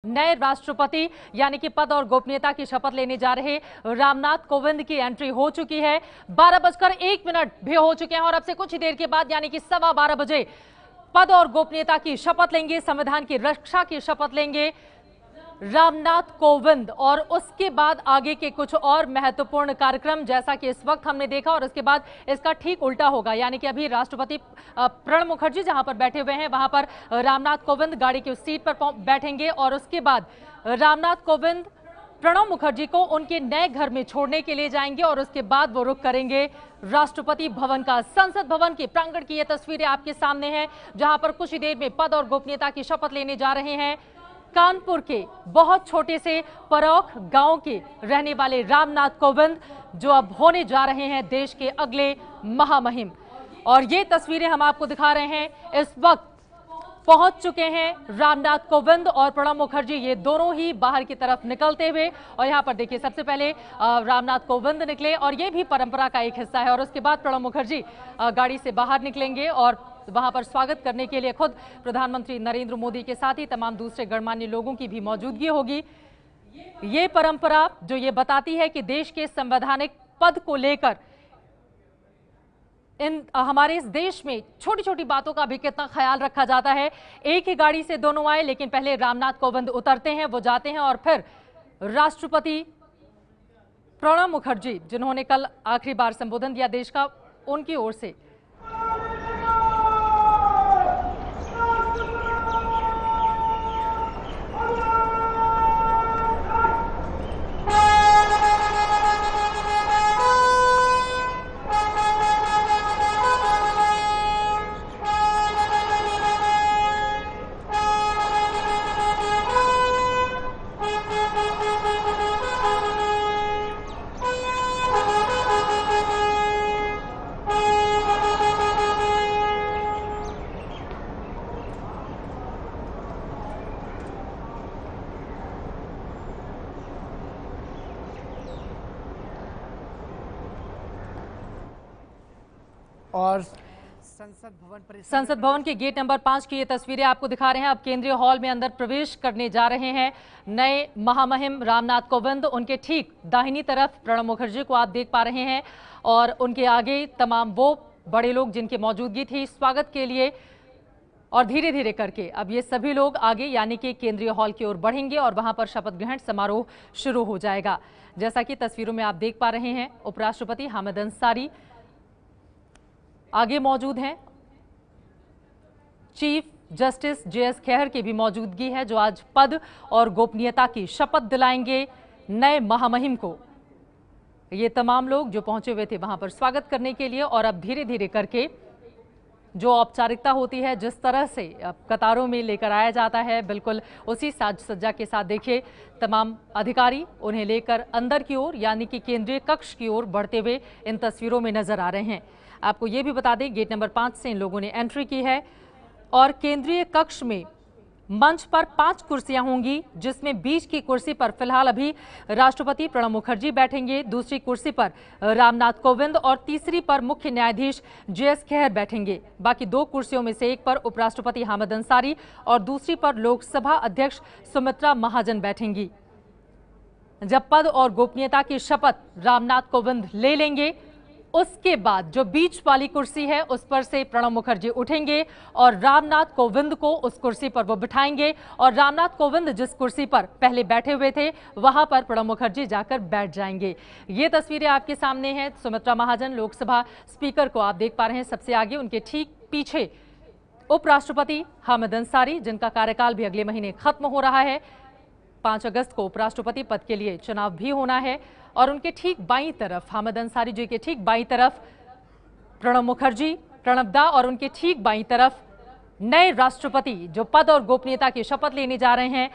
नए राष्ट्रपति यानी कि पद और गोपनीयता की शपथ लेने जा रहे रामनाथ कोविंद की एंट्री हो चुकी है। 12:01 भी हो चुके हैं और अब से कुछ ही देर के बाद यानी कि 12:15 बजे पद और गोपनीयता की शपथ लेंगे, संविधान की रक्षा की शपथ लेंगे रामनाथ कोविंद। और उसके बाद आगे के कुछ और महत्वपूर्ण कार्यक्रम जैसा कि इस वक्त हमने देखा, और उसके बाद इसका ठीक उल्टा होगा। यानी कि अभी राष्ट्रपति प्रणब मुखर्जी जहां पर बैठे हुए हैं वहां पर रामनाथ कोविंद गाड़ी की उस सीट पर बैठेंगे और उसके बाद रामनाथ कोविंद प्रणब मुखर्जी को उनके नए घर में छोड़ने के लिए जाएंगे और उसके बाद वो रुख करेंगे राष्ट्रपति भवन का। संसद भवन के प्रांगण की ये तस्वीरें आपके सामने हैं जहां पर कुछ ही देर में पद और गोपनीयता की शपथ लेने जा रहे हैं कानपुर के बहुत छोटे से परौख गांव के रहने वाले रामनाथ कोविंद, जो अब होने जा रहे हैं देश के अगले महामहिम। और ये तस्वीरें हम आपको दिखा रहे हैं। इस वक्त पहुंच चुके हैं रामनाथ कोविंद और प्रणब मुखर्जी, ये दोनों ही बाहर की तरफ निकलते हुए। और यहां पर देखिए सबसे पहले रामनाथ कोविंद निकले और ये भी परंपरा का एक हिस्सा है। और उसके बाद प्रणब मुखर्जी गाड़ी से बाहर निकलेंगे और वहां पर स्वागत करने के लिए खुद प्रधानमंत्री नरेंद्र मोदी के साथ ही तमाम दूसरे गणमान्य लोगों की भी मौजूदगी होगी। ये परंपरा जो ये बताती है कि देश के संवैधानिक पद को लेकर हमारे इस देश में छोटी छोटी बातों का भी कितना ख्याल रखा जाता है। एक ही गाड़ी से दोनों आए, लेकिन पहले रामनाथ कोविंद उतरते हैं, वो जाते हैं और फिर राष्ट्रपति प्रणब मुखर्जी जिन्होंने कल आखिरी बार संबोधन दिया देश का, उनकी ओर से और संसद भवन के गेट नंबर 5 की ये तस्वीरें आपको दिखा रहे हैं। अब केंद्रीय हॉल में अंदर प्रवेश करने जा रहे हैं नए महामहिम रामनाथ कोविंद। उनके ठीक दाहिनी तरफ प्रणब मुखर्जी को आप देख पा रहे हैं और उनके आगे तमाम वो बड़े लोग जिनकी मौजूदगी थी स्वागत के लिए। और धीरे धीरे करके अब ये सभी लोग आगे यानी कि केंद्रीय हॉल की ओर बढ़ेंगे और वहां पर शपथ ग्रहण समारोह शुरू हो जाएगा। जैसा कि तस्वीरों में आप देख पा रहे हैं, उपराष्ट्रपति हामिद अंसारी आगे मौजूद हैं, चीफ जस्टिस JS खेहर की भी मौजूदगी है जो आज पद और गोपनीयता की शपथ दिलाएंगे नए महामहिम को। ये तमाम लोग जो पहुंचे हुए थे वहां पर स्वागत करने के लिए। और अब धीरे धीरे करके जो औपचारिकता होती है, जिस तरह से कतारों में लेकर आया जाता है, बिल्कुल उसी साज सज्जा के साथ देखिए तमाम अधिकारी उन्हें लेकर अंदर की ओर यानी कि केंद्रीय कक्ष की ओर बढ़ते हुए इन तस्वीरों में नजर आ रहे हैं। आपको ये भी बता दें गेट नंबर 5 से इन लोगों ने एंट्री की है और केंद्रीय कक्ष में मंच पर 5 कुर्सियां होंगी, जिसमें बीच की कुर्सी पर फिलहाल अभी राष्ट्रपति प्रणब मुखर्जी बैठेंगे, दूसरी कुर्सी पर रामनाथ कोविंद और तीसरी पर मुख्य न्यायाधीश JS खेहर बैठेंगे। बाकी 2 कुर्सियों में से एक पर उपराष्ट्रपति हामिद अंसारी और दूसरी पर लोकसभा अध्यक्ष सुमित्रा महाजन बैठेंगी। जब पद और गोपनीयता की शपथ रामनाथ कोविंद ले लेंगे, उसके बाद जो बीच वाली कुर्सी है उस पर से प्रणब मुखर्जी उठेंगे और रामनाथ कोविंद को उस कुर्सी पर वो बिठाएंगे। और रामनाथ कोविंद जिस कुर्सी पर पहले बैठे हुए थे वहां पर प्रणब मुखर्जी जाकर बैठ जाएंगे। ये तस्वीरें आपके सामने हैं। सुमित्रा महाजन लोकसभा स्पीकर को आप देख पा रहे हैं सबसे आगे, उनके ठीक पीछे उपराष्ट्रपति हामिद अंसारी जिनका कार्यकाल भी अगले महीने खत्म हो रहा है। 5 अगस्त को उपराष्ट्रपति पद के लिए चुनाव भी होना है। और उनके ठीक बाईं तरफ हामिद अंसारी जी के ठीक बाईं तरफ प्रणब मुखर्जी, प्रणब दा, और उनके ठीक बाईं तरफ नए राष्ट्रपति जो पद और गोपनीयता की शपथ लेने जा रहे हैं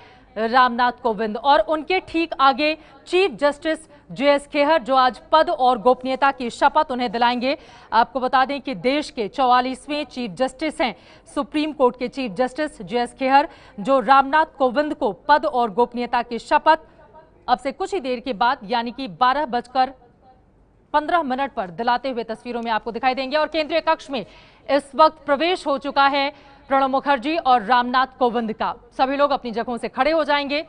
रामनाथ कोविंद। और उनके ठीक आगे चीफ जस्टिस JS खेहर जो आज पद और गोपनीयता की शपथ उन्हें दिलाएंगे। आपको बता दें कि देश के 44वें चीफ जस्टिस हैं सुप्रीम कोर्ट के चीफ जस्टिस JS खेहर, जो रामनाथ कोविंद को पद और गोपनीयता की शपथ अब से कुछ ही देर के बाद यानी कि 12:15 पर दिलाते हुए तस्वीरों में आपको दिखाई देंगे। और केंद्रीय कक्ष में इस वक्त प्रवेश हो चुका है प्रणब मुखर्जी और रामनाथ कोविंद का। सभी लोग अपनी जगहों से खड़े हो जाएंगे।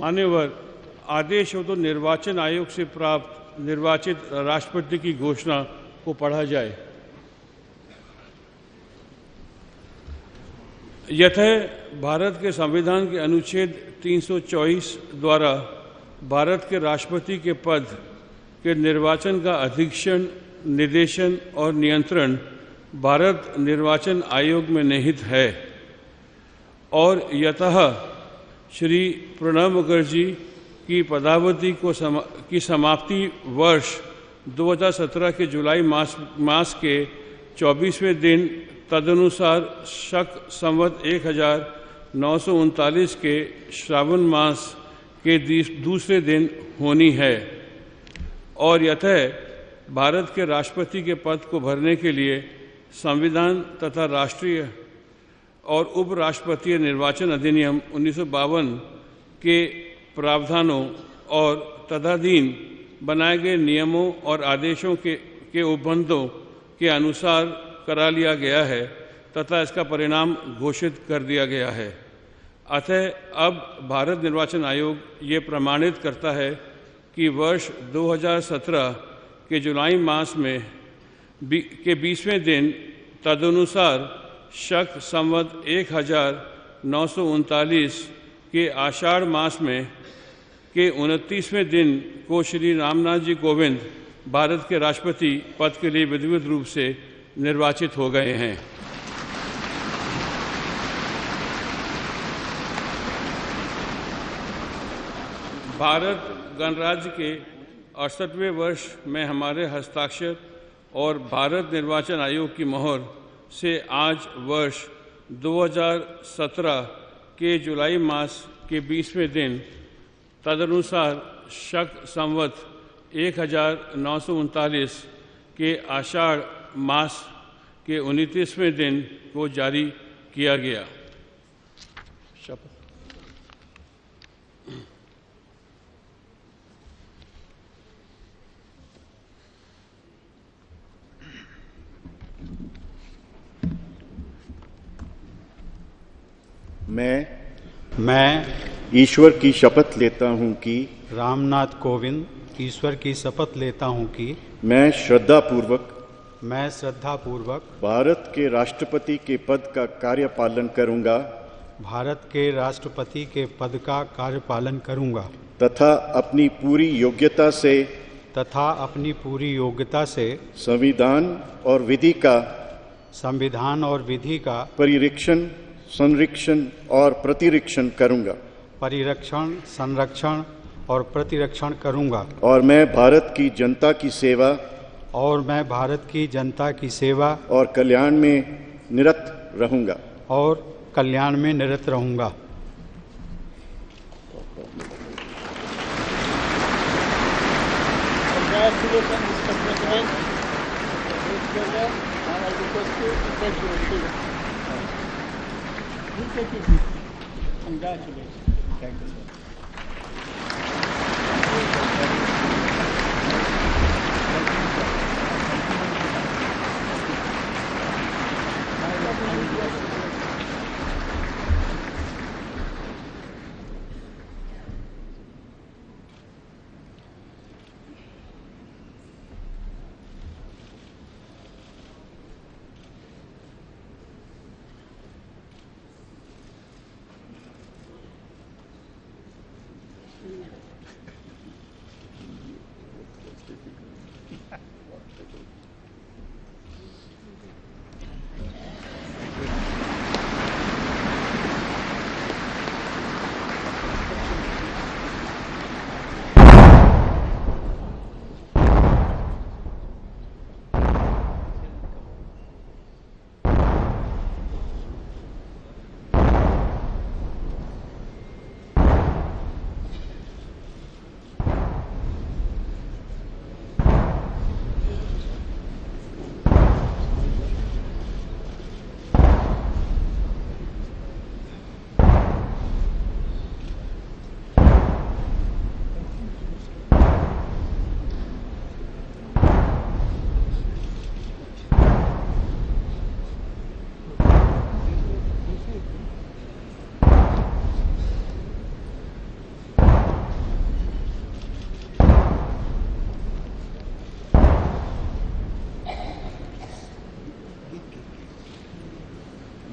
मान्यवर, आदेश हो तो निर्वाचन आयोग से प्राप्त निर्वाचित राष्ट्रपति की घोषणा को पढ़ा जाए। यतः भारत के संविधान के अनुच्छेद 324 द्वारा भारत के राष्ट्रपति के पद के निर्वाचन का अधीक्षण, निर्देशन और नियंत्रण भारत निर्वाचन आयोग में निहित है और यतः श्री प्रणब मुखर्जी की पदावधि की समाप्ति वर्ष 2017 के जुलाई मास के 24वें दिन तदनुसार शक संवत 1939 के श्रावण मास के दूसरे दिन होनी है और यतः भारत के राष्ट्रपति के पद को भरने के लिए संविधान तथा राष्ट्रीय और उपराष्ट्रपतीय निर्वाचन अधिनियम 1952 के प्रावधानों और तदधीन बनाए गए नियमों और आदेशों के उपबंधों के अनुसार करा लिया गया है तथा इसका परिणाम घोषित कर दिया गया है। अतः अब भारत निर्वाचन आयोग ये प्रमाणित करता है कि वर्ष 2017 के जुलाई मास में के 20वें दिन तदनुसार शक संवत 1939 के आषाढ़ मास में के 29वें दिन को श्री रामनाथ जी कोविंद भारत के राष्ट्रपति पद के लिए विधिवत रूप से निर्वाचित हो गए हैं। भारत गणराज्य के 68वें वर्ष में हमारे हस्ताक्षर और भारत निर्वाचन आयोग की मोहर से आज वर्ष 2017 के जुलाई मास के 20वें दिन तदनुसार शक संवत 1939 के आषाढ़ मास के 29वें दिन को जारी किया गया। शपथ। मैं ईश्वर की शपथ लेता हूँ कि रामनाथ कोविंद ईश्वर की शपथ लेता हूँ कि मैं श्रद्धापूर्वक भारत के राष्ट्रपति के पद का कार्यपालन करूँगा भारत के राष्ट्रपति के पद का कार्यपालन करूँगा तथा अपनी पूरी योग्यता से संविधान और विधि का परिरक्षण संरक्षण और प्रतिरक्षण करूँगा और मैं भारत की जनता की सेवा और कल्याण में निरत रहूँगा Congratulations, Mr. President. Mr. President, and I request you to take your seat. You take your seat. Congratulations. Thank you, sir.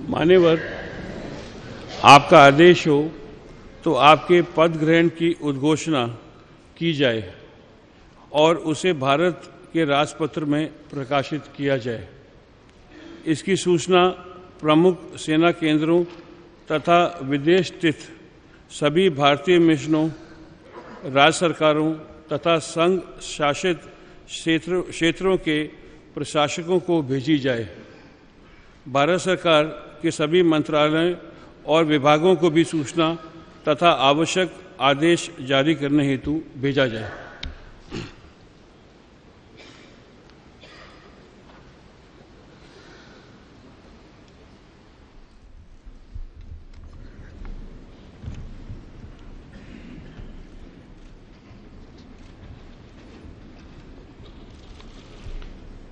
मान्यवर, आपका आदेश हो तो आपके पद ग्रहण की उद्घोषणा की जाए और उसे भारत के राजपत्र में प्रकाशित किया जाए। इसकी सूचना प्रमुख सेना केंद्रों तथा विदेश स्थित सभी भारतीय मिशनों, राज्य सरकारों तथा संघ शासित क्षेत्रों के प्रशासकों को भेजी जाए। भारत सरकार के सभी मंत्रालयों और विभागों को भी सूचना तथा आवश्यक आदेश जारी करने हेतु भेजा जाए।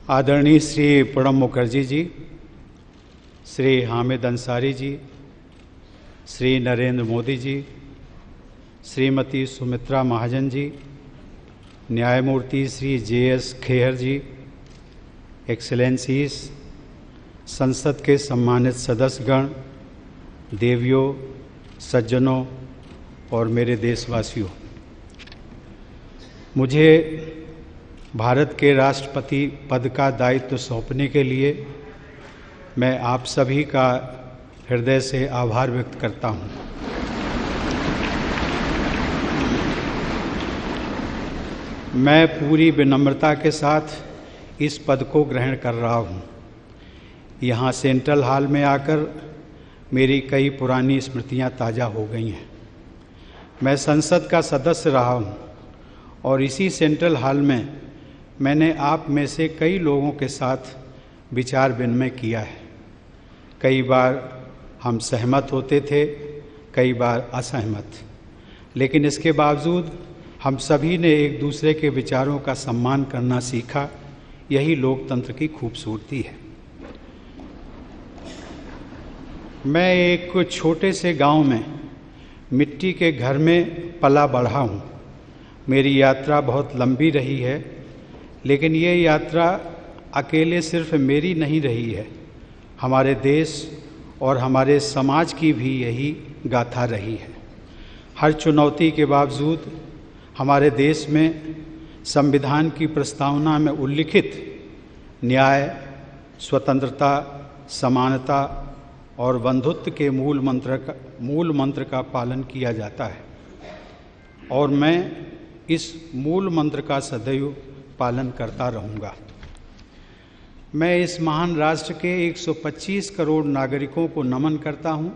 आदरणीय श्री प्रणब मुखर्जी जी, श्री हामिद अंसारी जी, श्री नरेंद्र मोदी जी, श्रीमती सुमित्रा महाजन जी, न्यायमूर्ति श्री JS खेहर जी, एक्सेलेंसीज, संसद के सम्मानित सदस्यगण, देवियों, सज्जनों और मेरे देशवासियों, मुझे भारत के राष्ट्रपति पद का दायित्व सौंपने के लिए मैं आप सभी का हृदय से आभार व्यक्त करता हूं। मैं पूरी विनम्रता के साथ इस पद को ग्रहण कर रहा हूं। यहाँ सेंट्रल हॉल में आकर मेरी कई पुरानी स्मृतियां ताज़ा हो गई हैं। मैं संसद का सदस्य रहा हूं और इसी सेंट्रल हॉल में मैंने आप में से कई लोगों के साथ विचार विनिमय किया है। कई बार हम सहमत होते थे, कई बार असहमत, लेकिन इसके बावजूद हम सभी ने एक दूसरे के विचारों का सम्मान करना सीखा। यही लोकतंत्र की खूबसूरती है। मैं एक छोटे से गांव में मिट्टी के घर में पला बढ़ा हूँ। मेरी यात्रा बहुत लंबी रही है, लेकिन ये यात्रा अकेले सिर्फ मेरी नहीं रही है, हमारे देश और हमारे समाज की भी यही गाथा रही है। हर चुनौती के बावजूद हमारे देश में संविधान की प्रस्तावना में उल्लिखित न्याय, स्वतंत्रता, समानता और बंधुत्व के मूल मंत्र का पालन किया जाता है और मैं इस मूल मंत्र का सदैव पालन करता रहूँगा। मैं इस महान राष्ट्र के 125 करोड़ नागरिकों को नमन करता हूँ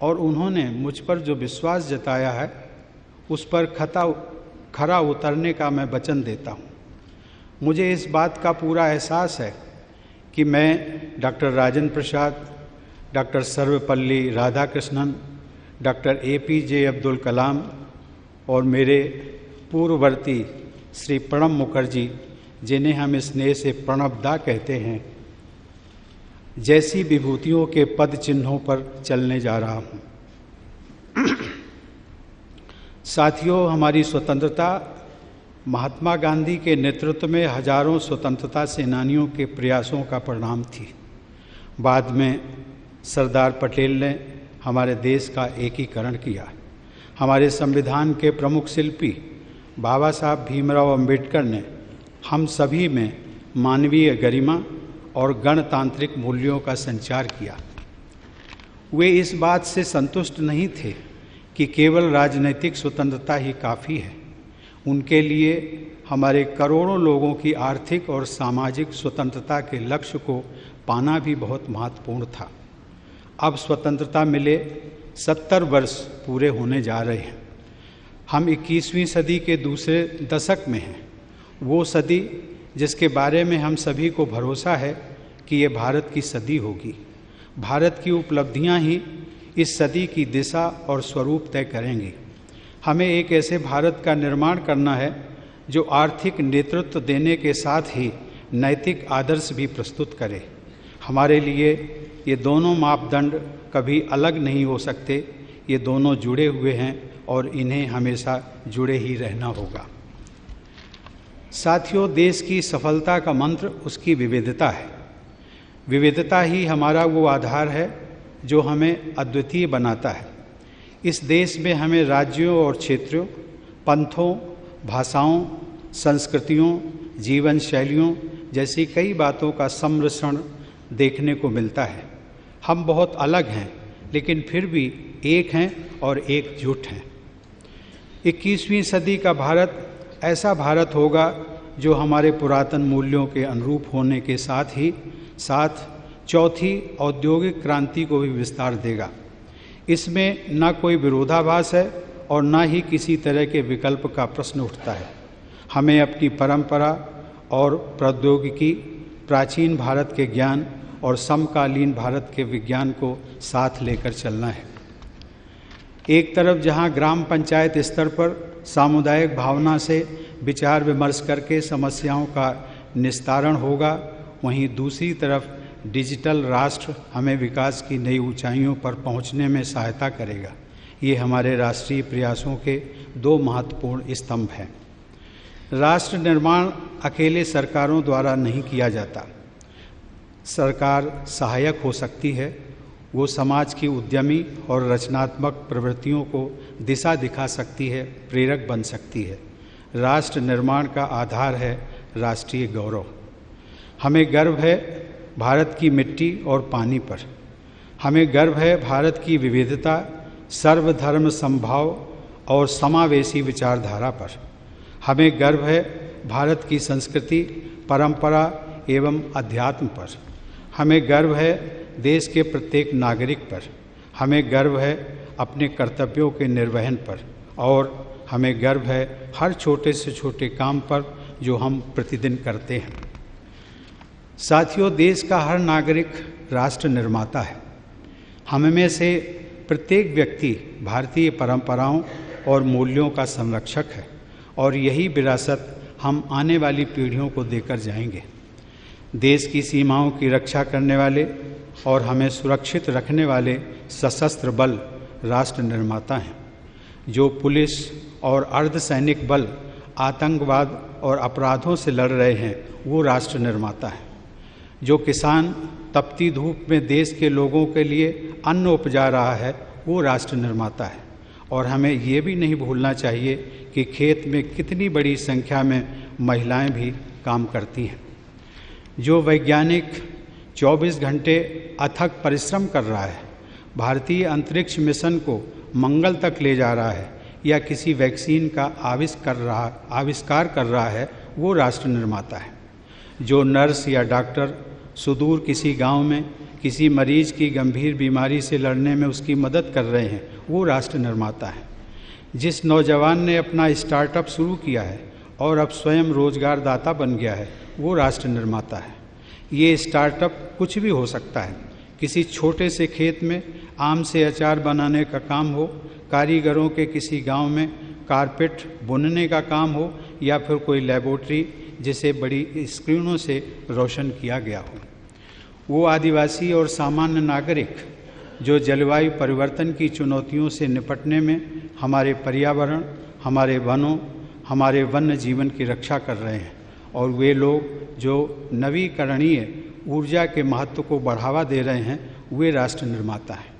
और उन्होंने मुझ पर जो विश्वास जताया है उस पर खरा उतरने का मैं वचन देता हूँ। मुझे इस बात का पूरा एहसास है कि मैं doctor Rajendra Prasad, doctor Sarvepalli Radhakrishnan, doctor APJ Abdul Kalam और मेरे पूर्ववर्ती श्री प्रणब मुखर्जी, जिन्हें हम स्नेह से प्रणबदा कहते हैं, जैसी विभूतियों के पद चिन्हों पर चलने जा रहा हूँ। साथियों, हमारी स्वतंत्रता महात्मा गांधी के नेतृत्व में हजारों स्वतंत्रता सेनानियों के प्रयासों का परिणाम थी। बाद में सरदार पटेल ने हमारे देश का एकीकरण किया। हमारे संविधान के प्रमुख शिल्पी बाबा साहब भीमराव अंबेडकर ने हम सभी में मानवीय गरिमा और गणतांत्रिक मूल्यों का संचार किया। वे इस बात से संतुष्ट नहीं थे कि केवल राजनीतिक स्वतंत्रता ही काफ़ी है। उनके लिए हमारे करोड़ों लोगों की आर्थिक और सामाजिक स्वतंत्रता के लक्ष्य को पाना भी बहुत महत्वपूर्ण था। अब स्वतंत्रता मिले 70 वर्ष पूरे होने जा रहे हैं। हम 21वीं सदी के दूसरे दशक में हैं, वो सदी जिसके बारे में हम सभी को भरोसा है कि ये भारत की सदी होगी। भारत की उपलब्धियां ही इस सदी की दिशा और स्वरूप तय करेंगी। हमें एक ऐसे भारत का निर्माण करना है जो आर्थिक नेतृत्व देने के साथ ही नैतिक आदर्श भी प्रस्तुत करे। हमारे लिए ये दोनों मापदंड कभी अलग नहीं हो सकते, ये दोनों जुड़े हुए हैं और इन्हें हमेशा जुड़े ही रहना होगा। साथियों, देश की सफलता का मंत्र उसकी विविधता है। विविधता ही हमारा वो आधार है जो हमें अद्वितीय बनाता है। इस देश में हमें राज्यों और क्षेत्रों, पंथों, भाषाओं, संस्कृतियों, जीवन शैलियों जैसी कई बातों का सम्मिश्रण देखने को मिलता है। हम बहुत अलग हैं, लेकिन फिर भी एक हैं और एकजुट हैं। 21वीं सदी का भारत ऐसा भारत होगा जो हमारे पुरातन मूल्यों के अनुरूप होने के साथ ही साथ चौथी औद्योगिक क्रांति को भी विस्तार देगा। इसमें न कोई विरोधाभास है और न ही किसी तरह के विकल्प का प्रश्न उठता है। हमें अपनी परंपरा और प्रौद्योगिकी, प्राचीन भारत के ज्ञान और समकालीन भारत के विज्ञान को साथ लेकर चलना है। एक तरफ जहां ग्राम पंचायत स्तर पर सामुदायिक भावना से विचार विमर्श करके समस्याओं का निस्तारण होगा, वहीं दूसरी तरफ डिजिटल राष्ट्र हमें विकास की नई ऊंचाइयों पर पहुंचने में सहायता करेगा। ये हमारे राष्ट्रीय प्रयासों के दो महत्वपूर्ण स्तंभ हैं। राष्ट्र निर्माण अकेले सरकारों द्वारा नहीं किया जाता। सरकार सहायक हो सकती है, वो समाज की उद्यमी और रचनात्मक प्रवृत्तियों को दिशा दिखा सकती है, प्रेरक बन सकती है। राष्ट्र निर्माण का आधार है राष्ट्रीय गौरव। हमें गर्व है भारत की मिट्टी और पानी पर। हमें गर्व है भारत की विविधता, सर्वधर्म समभाव और समावेशी विचारधारा पर। हमें गर्व है भारत की संस्कृति, परंपरा एवं अध्यात्म पर। हमें गर्व है देश के प्रत्येक नागरिक पर। हमें गर्व है अपने कर्तव्यों के निर्वहन पर और हमें गर्व है हर छोटे से छोटे काम पर जो हम प्रतिदिन करते हैं। साथियों, देश का हर नागरिक राष्ट्र निर्माता है। हम में से प्रत्येक व्यक्ति भारतीय परंपराओं और मूल्यों का संरक्षक है और यही विरासत हम आने वाली पीढ़ियों को देकर जाएंगे। देश की सीमाओं की रक्षा करने वाले और हमें सुरक्षित रखने वाले सशस्त्र बल राष्ट्र निर्माता हैं। जो पुलिस और अर्धसैनिक बल आतंकवाद और अपराधों से लड़ रहे हैं वो राष्ट्र निर्माता है। जो किसान तपती धूप में देश के लोगों के लिए अन्न उपजा रहा है वो राष्ट्र निर्माता है। और हमें ये भी नहीं भूलना चाहिए कि खेत में कितनी बड़ी संख्या में महिलाएं भी काम करती हैं। जो वैज्ञानिक 24 घंटे अथक परिश्रम कर रहा है, भारतीय अंतरिक्ष मिशन को मंगल तक ले जा रहा है या किसी वैक्सीन का आविष्कार कर रहा है वो राष्ट्र निर्माता है। जो नर्स या डॉक्टर सुदूर किसी गांव में किसी मरीज की गंभीर बीमारी से लड़ने में उसकी मदद कर रहे हैं वो राष्ट्र निर्माता है। जिस नौजवान ने अपना स्टार्टअप शुरू किया है और अब स्वयं रोजगार दाता बन गया है वो राष्ट्र निर्माता है। ये स्टार्टअप कुछ भी हो सकता है। किसी छोटे से खेत में आम से अचार बनाने का काम हो, कारीगरों के किसी गांव में कारपेट बुनने का काम हो, या फिर कोई लेबोरेटरी जिसे बड़ी स्क्रीनों से रोशन किया गया हो। वो आदिवासी और सामान्य नागरिक जो जलवायु परिवर्तन की चुनौतियों से निपटने में हमारे पर्यावरण, हमारे वनों, हमारे वन्य जीवन की रक्षा कर रहे हैं। और वे लोग जो नवीकरणीय ऊर्जा के महत्व को बढ़ावा दे रहे हैं वे राष्ट्र निर्माता हैं।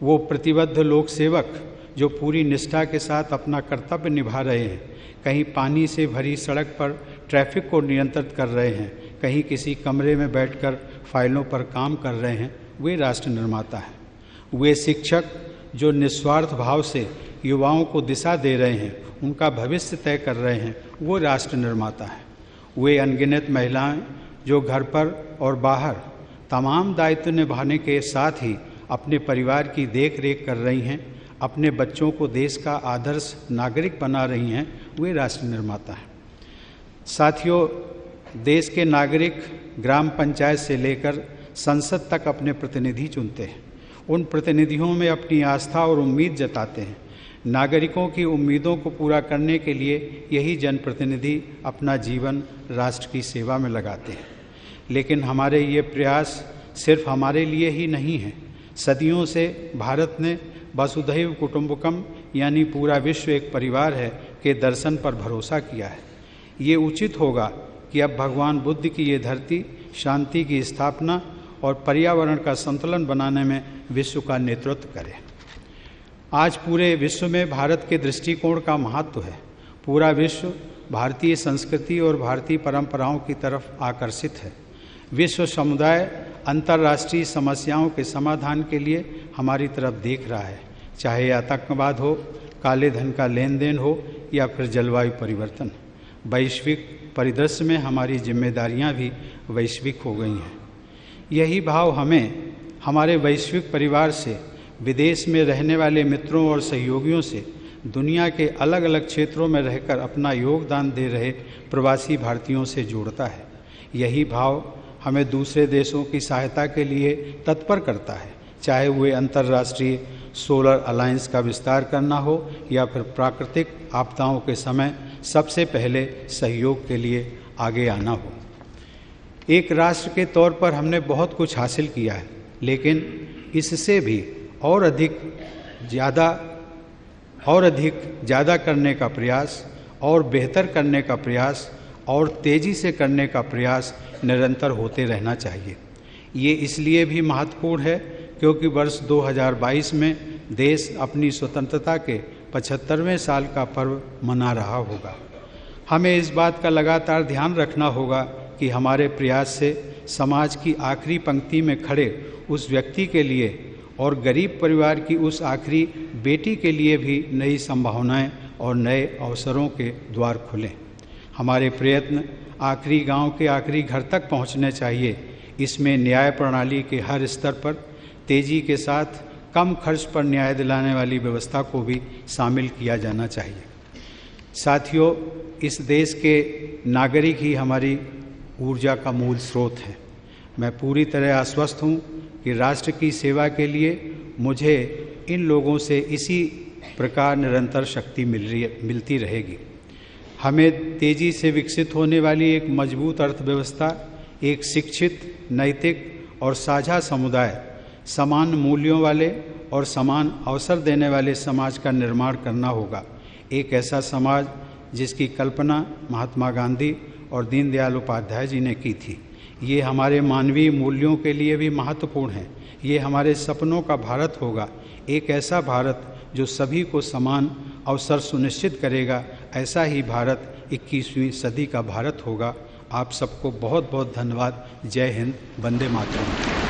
वो प्रतिबद्ध लोक सेवक जो पूरी निष्ठा के साथ अपना कर्तव्य निभा रहे हैं, कहीं पानी से भरी सड़क पर ट्रैफिक को नियंत्रित कर रहे हैं, कहीं किसी कमरे में बैठकर फाइलों पर काम कर रहे हैं, वे राष्ट्र निर्माता हैं। वे शिक्षक जो निस्वार्थ भाव से युवाओं को दिशा दे रहे हैं, उनका भविष्य तय कर रहे हैं, वो राष्ट्र निर्माता हैं। वे अनगिनत महिलाएं जो घर पर और बाहर तमाम दायित्व निभाने के साथ ही अपने परिवार की देख रेख कर रही हैं, अपने बच्चों को देश का आदर्श नागरिक बना रही हैं, वे राष्ट्र निर्माता हैं। साथियों, देश के नागरिक ग्राम पंचायत से लेकर संसद तक अपने प्रतिनिधि चुनते हैं। उन प्रतिनिधियों में अपनी आस्था और उम्मीद जताते हैं। नागरिकों की उम्मीदों को पूरा करने के लिए यही जनप्रतिनिधि अपना जीवन राष्ट्र की सेवा में लगाते हैं। लेकिन हमारे ये प्रयास सिर्फ हमारे लिए ही नहीं है। सदियों से भारत ने वसुधैव कुटुंबकम यानी पूरा विश्व एक परिवार है के दर्शन पर भरोसा किया है। ये उचित होगा कि अब भगवान बुद्ध की ये धरती शांति की स्थापना और पर्यावरण का संतुलन बनाने में विश्व का नेतृत्व करे। आज पूरे विश्व में भारत के दृष्टिकोण का महत्व है। पूरा विश्व भारतीय संस्कृति और भारतीय परंपराओं की तरफ आकर्षित है। विश्व समुदाय अंतर्राष्ट्रीय समस्याओं के समाधान के लिए हमारी तरफ देख रहा है, चाहे आतंकवाद हो, काले धन का लेन देन हो या फिर जलवायु परिवर्तन। वैश्विक परिदृश्य में हमारी जिम्मेदारियां भी वैश्विक हो गई हैं। यही भाव हमें हमारे वैश्विक परिवार से, विदेश में रहने वाले मित्रों और सहयोगियों से, दुनिया के अलग अलग क्षेत्रों में रहकर अपना योगदान दे रहे प्रवासी भारतीयों से जोड़ता है। यही भाव हमें दूसरे देशों की सहायता के लिए तत्पर करता है, चाहे वे अंतर्राष्ट्रीय सोलर अलायंस का विस्तार करना हो या फिर प्राकृतिक आपदाओं के समय सबसे पहले सहयोग के लिए आगे आना हो। एक राष्ट्र के तौर पर हमने बहुत कुछ हासिल किया है, लेकिन इससे भी और अधिक ज़्यादा करने का प्रयास और बेहतर करने का प्रयास और तेज़ी से करने का प्रयास निरंतर होते रहना चाहिए। ये इसलिए भी महत्वपूर्ण है क्योंकि वर्ष 2022 में देश अपनी स्वतंत्रता के 75वें साल का पर्व मना रहा होगा। हमें इस बात का लगातार ध्यान रखना होगा कि हमारे प्रयास से समाज की आखिरी पंक्ति में खड़े उस व्यक्ति के लिए और गरीब परिवार की उस आखिरी बेटी के लिए भी नई संभावनाएं और नए अवसरों के द्वार खुलें। हमारे प्रयत्न आखिरी गांव के आखिरी घर तक पहुंचने चाहिए। इसमें न्याय प्रणाली के हर स्तर पर तेजी के साथ कम खर्च पर न्याय दिलाने वाली व्यवस्था को भी शामिल किया जाना चाहिए। साथियों, इस देश के नागरिक ही हमारी ऊर्जा का मूल स्रोत है। मैं पूरी तरह आश्वस्त हूँ कि राष्ट्र की सेवा के लिए मुझे इन लोगों से इसी प्रकार निरंतर शक्ति मिलती रहेगी। हमें तेज़ी से विकसित होने वाली एक मजबूत अर्थव्यवस्था, एक शिक्षित, नैतिक और साझा समुदाय, समान मूल्यों वाले और समान अवसर देने वाले समाज का निर्माण करना होगा। एक ऐसा समाज जिसकी कल्पना महात्मा गांधी और दीनदयाल उपाध्याय जी ने की थी। ये हमारे मानवीय मूल्यों के लिए भी महत्वपूर्ण है। ये हमारे सपनों का भारत होगा, एक ऐसा भारत जो सभी को समान अवसर सुनिश्चित करेगा। ऐसा ही भारत 21वीं सदी का भारत होगा। आप सबको बहुत बहुत धन्यवाद। जय Hind, Vande Mataram.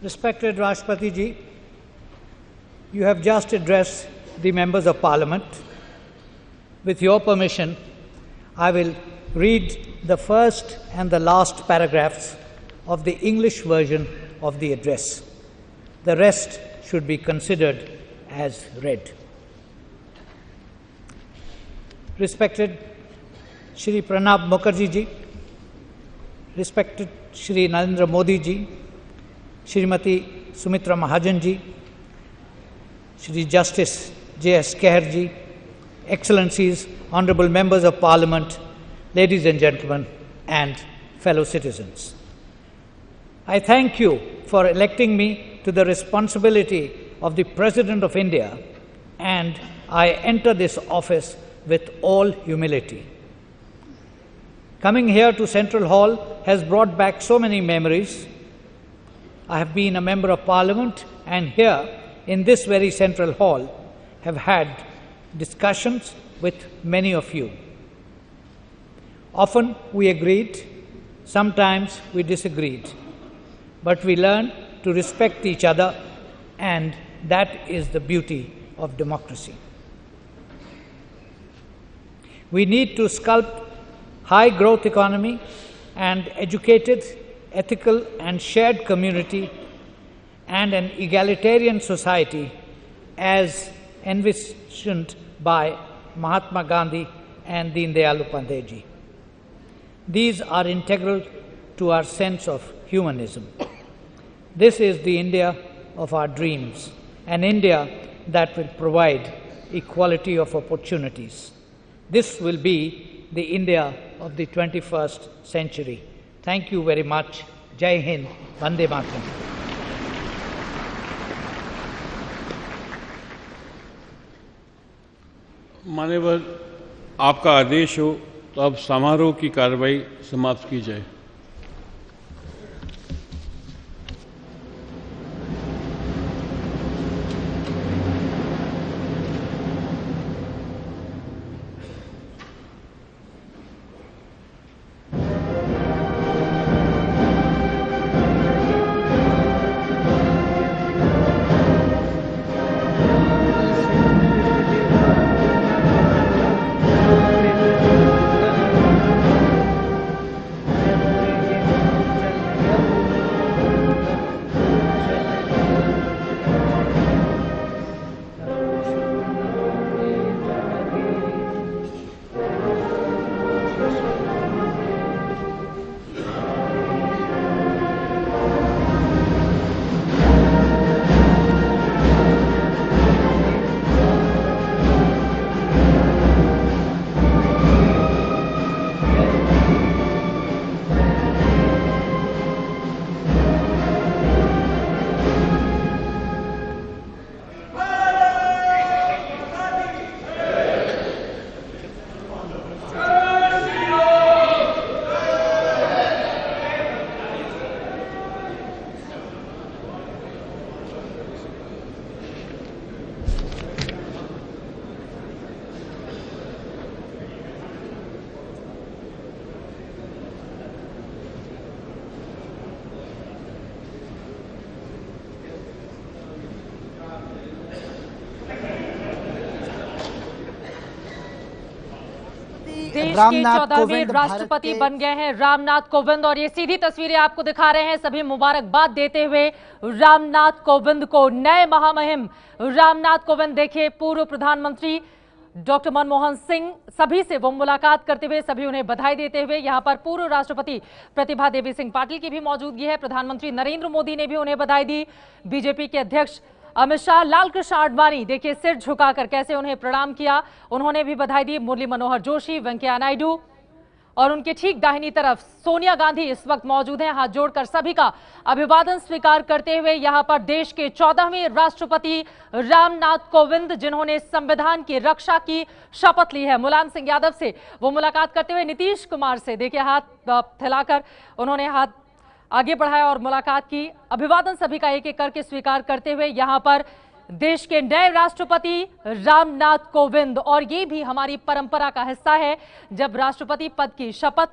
Respected Rashtrapati Ji, you have just addressed the members of Parliament. With your permission, I will read the first and the last paragraphs of the English version of the address. The rest should be considered as read. Respected Shri Pranab Mukherjee Ji, respected Shri Narendra Modi Ji, Shrimati Sumitra Mahajan Ji, Shri Justice J.S. Kher Ji, Excellencies, Honorable Members of Parliament, ladies and gentlemen, and fellow citizens. I thank you for electing me to the responsibility of the President of India, and I enter this office with all humility. Coming here to Central Hall has brought back so many memories. I have been a member of Parliament, and here in this very Central Hall have had discussions with many of you. Often we agreed, sometimes we disagreed, but we learned to respect each other, and that is the beauty of democracy. We need to sculpt high growth economy and educated, ethical and shared community and an egalitarian society as envisioned by Mahatma Gandhi and Deendayal Upadhyay Ji. These are integral to our sense of humanism. This is the India of our dreams, an India that will provide equality of opportunities. This will be the India of the 21st century. Thank you very much. Jai Hind, Vande Mataram. मान्यवर, आपका आदेश हो तो अब समारोह की कार्रवाई समाप्त की जाए। देश के 14वें राष्ट्रपति बन गए हैं रामनाथ कोविंद, और ये सीधी तस्वीरें आपको दिखा रहे हैं सभी मुबारकबाद देते हुए रामनाथ कोविंद को। नए महामहिम रामनाथ कोविंद, देखिए पूर्व प्रधानमंत्री डॉक्टर मनमोहन सिंह, सभी से वो मुलाकात करते हुए, सभी उन्हें बधाई देते हुए। यहाँ पर पूर्व राष्ट्रपति प्रतिभा देवी सिंह पाटिल की भी मौजूदगी है। प्रधानमंत्री नरेंद्र मोदी ने भी उन्हें बधाई दी। बीजेपी के अध्यक्ष अमित शाह, लालकृष्ण आडवाणी, देखिए सिर झुकाकर कैसे उन्हें प्रणाम किया, उन्होंने भी बधाई दी। मुरली मनोहर जोशी, वेंकैया नायडू और उनके ठीक दाहिनी तरफ सोनिया गांधी इस वक्त मौजूद हैं। हाथ जोड़कर सभी का अभिवादन स्वीकार करते हुए यहां पर देश के 14वें राष्ट्रपति रामनाथ कोविंद, जिन्होंने संविधान की रक्षा की शपथ ली है। मुलायम सिंह यादव से वो मुलाकात करते हुए, नीतीश कुमार से देखिए हाथ फैलाकर उन्होंने हाथ आगे बढ़ाया और मुलाकात की। अभिवादन सभी का एक एक करके स्वीकार करते हुए यहां पर देश के नए राष्ट्रपति रामनाथ कोविंद, और ये भी हमारी परंपरा का हिस्सा है, जब राष्ट्रपति पद की शपथ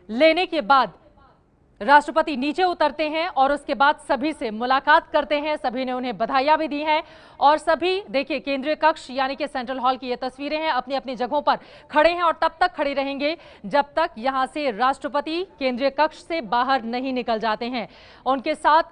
लेने के बाद राष्ट्रपति नीचे उतरते हैं और उसके बाद सभी से मुलाकात करते हैं। सभी ने उन्हें बधाइयां भी दी हैं और सभी देखिए केंद्रीय कक्ष यानी कि सेंट्रल हॉल की ये तस्वीरें हैं, अपनी अपनी जगहों पर खड़े हैं और तब तक खड़े रहेंगे जब तक यहां से राष्ट्रपति केंद्रीय कक्ष से बाहर नहीं निकल जाते हैं। उनके साथ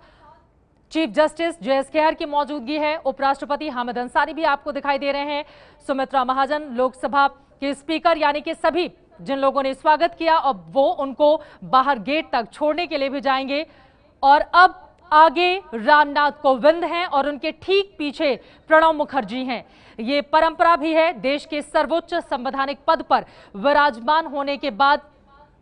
चीफ जस्टिस जे.एस. खेहर की मौजूदगी है, उपराष्ट्रपति हामिद अंसारी भी आपको दिखाई दे रहे हैं, सुमित्रा महाजन, लोकसभा के स्पीकर, यानी कि सभी जिन लोगों ने स्वागत किया और वो उनको बाहर गेट तक छोड़ने के लिए भी जाएंगे। और अब आगे रामनाथ कोविंद हैं और उनके ठीक पीछे प्रणब मुखर्जी हैं। ये परंपरा भी है, देश के सर्वोच्च संवैधानिक पद पर विराजमान होने के बाद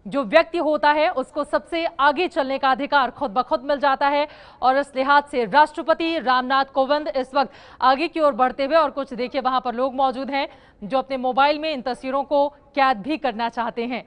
जो व्यक्ति होता है उसको सबसे आगे चलने का अधिकार खुद ब खुद मिल जाता है। और इस लिहाज से राष्ट्रपति रामनाथ कोविंद इस वक्त आगे की ओर बढ़ते हुए, और कुछ देखिए वहां पर लोग मौजूद हैं जो अपने मोबाइल में इन तस्वीरों को कैद भी करना चाहते हैं।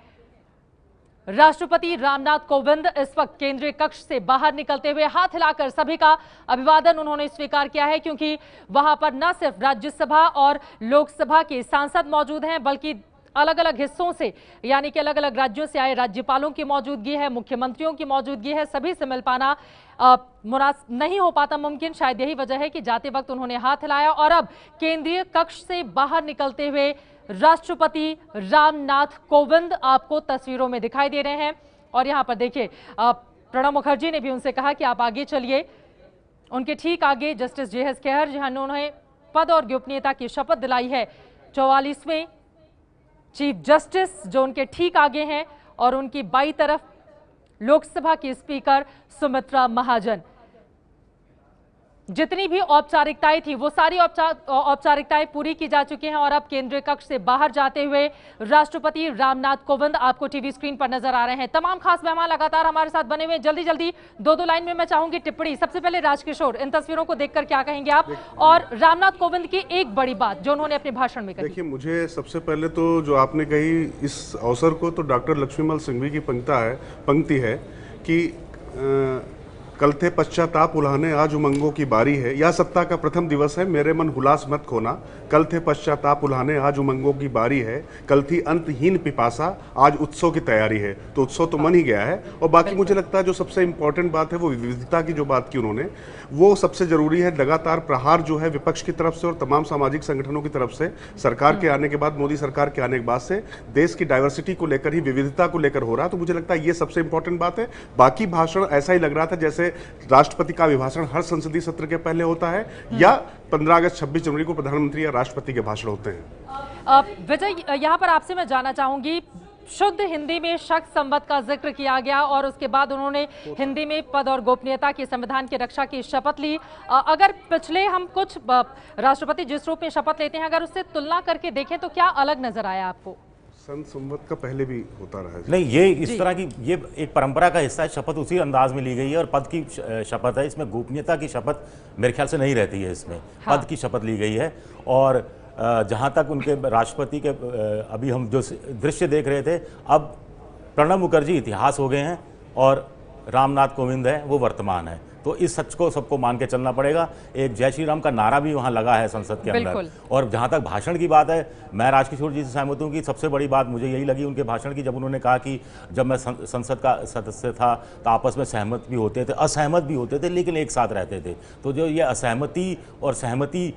राष्ट्रपति रामनाथ कोविंद इस वक्त केंद्रीय कक्ष से बाहर निकलते हुए हाथ हिलाकर सभी का अभिवादन उन्होंने स्वीकार किया है, क्योंकि वहां पर न सिर्फ राज्यसभा और लोकसभा के सांसद मौजूद हैं बल्कि अलग अलग हिस्सों से यानी कि अलग अलग राज्यों से आए राज्यपालों की मौजूदगी है, मुख्यमंत्रियों की मौजूदगी है। सभी से मिल पाना नहीं हो पाता मुमकिन, शायद यही वजह है कि जाते वक्त उन्होंने हाथ हिलाया। और अब केंद्रीय कक्ष से बाहर निकलते हुए राष्ट्रपति रामनाथ कोविंद आपको तस्वीरों में दिखाई दे रहे हैं। और यहाँ पर देखिए प्रणब मुखर्जी ने भी उनसे कहा कि आप आगे चलिए। उनके ठीक आगे जस्टिस जे.एस. खेहर, जिन्होंने पद और गोपनीयता की शपथ दिलाई है, 44वें चीफ जस्टिस जो उनके ठीक आगे हैं, और उनकी बाईं तरफ लोकसभा की स्पीकर सुमित्रा महाजन। जितनी भी औपचारिकताएं थी वो सारी औपचारिकताएं पूरी की जा चुकी हैं और अब केंद्रीय कक्ष से बाहर जाते हुए राष्ट्रपति रामनाथ कोविंद आपको टीवी स्क्रीन पर नजर आ रहे हैं। तमाम खास मेहमान लगातार हमारे साथ बने हुए। जल्दी जल्दी दो लाइन में मैं चाहूंगी टिप्पणी। सबसे पहले राजकिशोर, इन तस्वीरों को देखकर क्या कहेंगे आप, और रामनाथ कोविंद की एक बड़ी बात जो उन्होंने अपने भाषण में कही। देखिए, मुझे सबसे पहले तो जो आपने कही इस अवसर को, तो डॉक्टर लक्ष्मीमल सिंघवी की पंक्ति है कि कल थे पश्चाताप उल्हाने आज उमंगों की बारी है, यह सत्ता का प्रथम दिवस है मेरे मन हुलास मत खोना। कल थे पश्चाताप उल्हाने आज उमंगों की बारी है, कल थी अंतहीन पिपासा आज उत्सव की तैयारी है। तो उत्सव तो मन ही गया है। और बाकी मुझे लगता है जो सबसे इंपॉर्टेंट बात है वो विविधता की जो बात की उन्होंने, वो सबसे जरूरी है। लगातार प्रहार जो है विपक्ष की तरफ से और तमाम सामाजिक संगठनों की तरफ से सरकार के आने के बाद, मोदी सरकार के आने के बाद से देश की डाइवर्सिटी को लेकर ही, विविधता को लेकर हो रहा है। तो मुझे लगता है ये सबसे इंपॉर्टेंट बात है। बाकी भाषण ऐसा ही लग रहा था जैसे राष्ट्रपति का अभिभाषण हर संसदीय सत्र के पहले होता है या 15 अगस्त 26 जनवरी को प्रधानमंत्री या राष्ट्रपति के भाषण होते हैं। विजय, यहाँ पर आपसे मैं जानना चाहूंगी, शुद्ध हिंदी में शक संवत का जिक्र किया गया और उसके बाद उन्होंने हिंदी में पद और गोपनीयता की, संविधान की रक्षा की शपथ ली। अगर पिछले हम कुछ राष्ट्रपति जिस रूप में शपथ लेते हैं, अगर उससे तुलना करके देखें तो क्या अलग नजर आया आपको? संवत का पहले भी होता रहा है। नहीं, ये इस तरह की ये एक परंपरा का हिस्सा है। शपथ उसी अंदाज में ली गई है और पद की शपथ है, इसमें गोपनीयता की शपथ मेरे ख्याल से नहीं रहती है। इसमें हाँ। पद की शपथ ली गई है। और जहाँ तक उनके राष्ट्रपति के अभी हम जो दृश्य देख रहे थे, अब प्रणब मुखर्जी इतिहास हो गए हैं और रामनाथ कोविंद है वो वर्तमान है। तो इस सच को सबको मान के चलना पड़ेगा। एक जय श्री राम का नारा भी वहाँ लगा है संसद के अंदर। और जहाँ तक भाषण की बात है, मैं राजकिशोर जी से सहमत हूँ कि सबसे बड़ी बात मुझे यही लगी उनके भाषण की, जब उन्होंने कहा कि जब मैं संसद का सदस्य था तो आपस में सहमत भी होते थे, असहमत भी होते थे, लेकिन एक साथ रहते थे। तो जो ये असहमति और सहमति,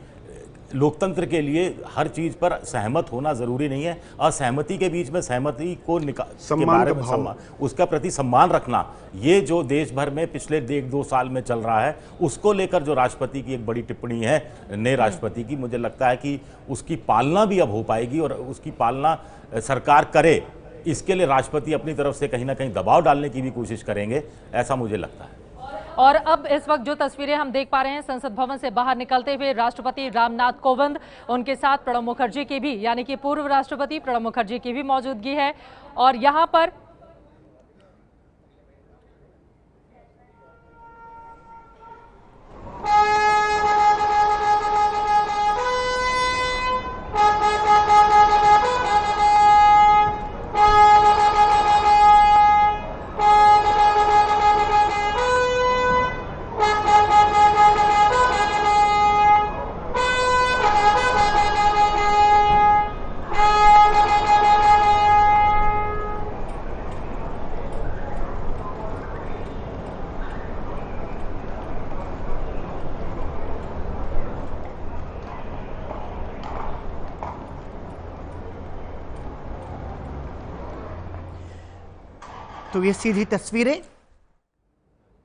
लोकतंत्र के लिए हर चीज पर सहमत होना जरूरी नहीं है। असहमति के बीच में सहमति को के बारे में उसका प्रति सम्मान रखना, ये जो देश भर में पिछले 1-2 साल में चल रहा है, उसको लेकर जो राष्ट्रपति की एक बड़ी टिप्पणी है नए राष्ट्रपति की, मुझे लगता है कि उसकी पालना भी अब हो पाएगी और उसकी पालना सरकार करे। इसके लिए राष्ट्रपति अपनी तरफ से कहीं ना कहीं दबाव डालने की भी कोशिश करेंगे, ऐसा मुझे लगता है। और अब इस वक्त जो तस्वीरें हम देख पा रहे हैं संसद भवन से बाहर निकलते हुए राष्ट्रपति रामनाथ कोविंद, उनके साथ प्रणब मुखर्जी की भी, यानी कि पूर्व राष्ट्रपति प्रणब मुखर्जी की भी मौजूदगी है। और यहां पर तो ये सीधी तस्वीरें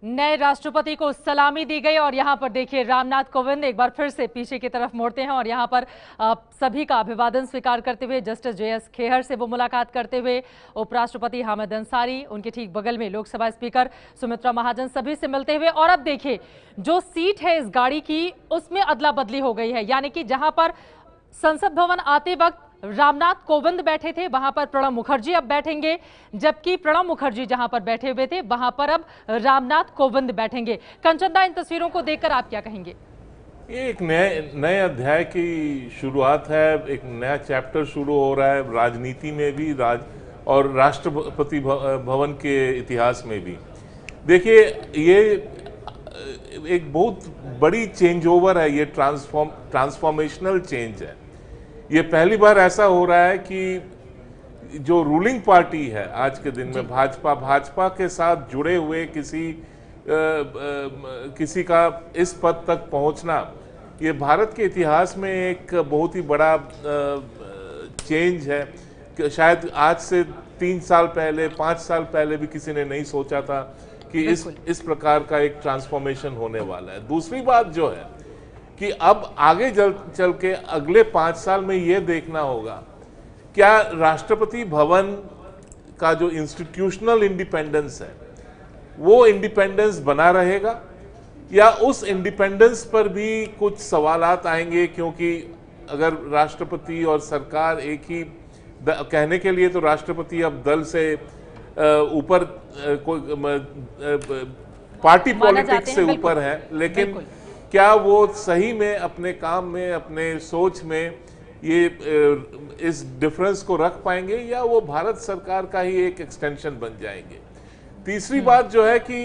नए राष्ट्रपति को सलामी दी गई और यहां पर देखिए रामनाथ कोविंद एक बार फिर से पीछे की तरफ मोड़ते हैं और यहां पर सभी का अभिवादन स्वीकार करते हुए जस्टिस JS खेहर से वो मुलाकात करते हुए, उपराष्ट्रपति हामिद अंसारी, उनके ठीक बगल में लोकसभा स्पीकर सुमित्रा महाजन, सभी से मिलते हुए। और अब देखिए जो सीट है इस गाड़ी की उसमें अदला बदली हो गई है, यानी कि जहां पर संसद भवन आते वक्त रामनाथ कोविंद बैठे थे वहां पर प्रणब मुखर्जी अब बैठेंगे, जबकि प्रणब मुखर्जी जहां पर बैठे हुए थे वहां पर अब रामनाथ कोविंद बैठेंगे। कंचनदा, इन तस्वीरों को देखकर आप क्या कहेंगे? ये एक नए अध्याय की शुरुआत है, एक नया चैप्टर शुरू हो रहा है राजनीति में भी, और राष्ट्रपति भवन के इतिहास में भी। देखिए ये एक बहुत बड़ी चेंज ओवर है, ये ट्रांसफॉर्मेशनल चेंज है। ये पहली बार ऐसा हो रहा है कि जो रूलिंग पार्टी है आज के दिन में भाजपा के साथ जुड़े हुए किसी का इस पद तक पहुंचना, ये भारत के इतिहास में एक बहुत ही बड़ा चेंज है कि शायद आज से 3 साल पहले, 5 साल पहले भी किसी ने नहीं सोचा था कि इस प्रकार का एक ट्रांसफॉर्मेशन होने वाला है। दूसरी बात जो है कि अब आगे चल के अगले 5 साल में ये देखना होगा क्या राष्ट्रपति भवन का जो इंस्टीट्यूशनल इंडिपेंडेंस है वो इंडिपेंडेंस बना रहेगा या उस इंडिपेंडेंस पर भी कुछ सवालात आएंगे, क्योंकि अगर राष्ट्रपति और सरकार एक ही कहने के लिए तो राष्ट्रपति अब दल से ऊपर पार्टी पॉलिटिक्स से ऊपर है, लेकिन क्या वो सही में अपने काम में, अपने सोच में ये इस डिफरेंस को रख पाएंगे या वो भारत सरकार का ही एक एक्सटेंशन बन जाएंगे। तीसरी बात जो है कि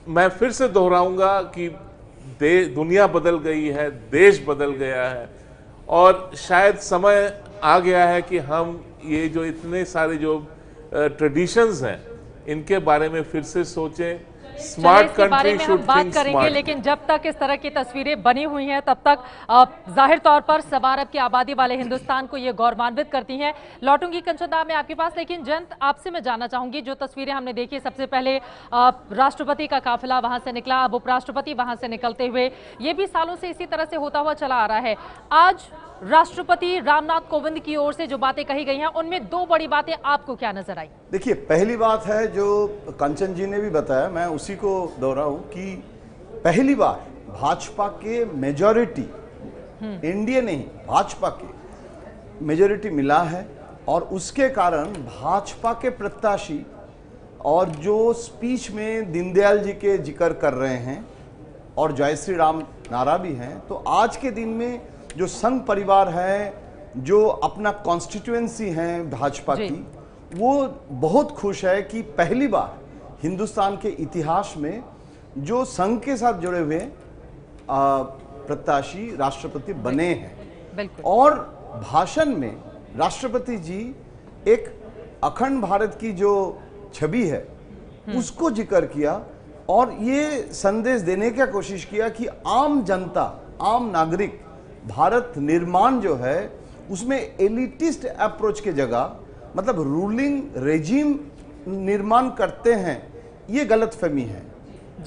मैं फिर से दोहराऊंगा कि दुनिया बदल गई है, देश बदल गया है और शायद समय आ गया है कि हम ये जो इतने सारे जो ट्रेडिशंस हैं इनके बारे में फिर से सोचें। स्मार्ट कंट्री शुड बात करेंगे, लेकिन जब तक इस तरह की तस्वीरें बनी हुई हैं तब तक जाहिर तौर पर सवा अरब की आबादी वाले हिंदुस्तान को ये गौरवान्वित करती हैं। लौटूंगी कंचनदा में आपके पास, लेकिन जयंत आपसे मैं जानना चाहूंगी, जो तस्वीरें हमने देखी, सबसे पहले राष्ट्रपति का काफिला वहां से निकला, अब उपराष्ट्रपति वहां से निकलते हुए, ये भी सालों से इसी तरह से होता हुआ चला आ रहा है। आज राष्ट्रपति रामनाथ कोविंद की ओर से जो बातें कही गई हैं उनमें 2 बड़ी बातें आपको क्या नजर आई? देखिए, पहली बात है जो कंचन जी ने भी बताया, मैं उसी को दोहराऊं कि पहली बार भाजपा के मेजॉरिटी, एनडीए नहीं, भाजपा के मेजॉरिटी मिला है और उसके कारण भाजपा के प्रत्याशी और जो स्पीच में दीनदयाल जी के जिक्र कर रहे हैं और जय श्री राम नारा भी है, तो आज के दिन में जो संघ परिवार है, जो अपना कॉन्स्टिट्यूएंसी है भाजपा की, वो बहुत खुश है कि पहली बार हिंदुस्तान के इतिहास में जो संघ के साथ जुड़े हुए प्रत्याशी राष्ट्रपति बने हैं। और भाषण में राष्ट्रपति जी एक अखंड भारत की जो छवि है उसको जिक्र किया और ये संदेश देने की कोशिश किया कि आम जनता, आम नागरिक भारत निर्माण जो है उसमें एलिटिस्ट अप्रोच के जगह मतलब रूलिंग रेजिम निर्माण करते हैं, ये गलतफहमी है।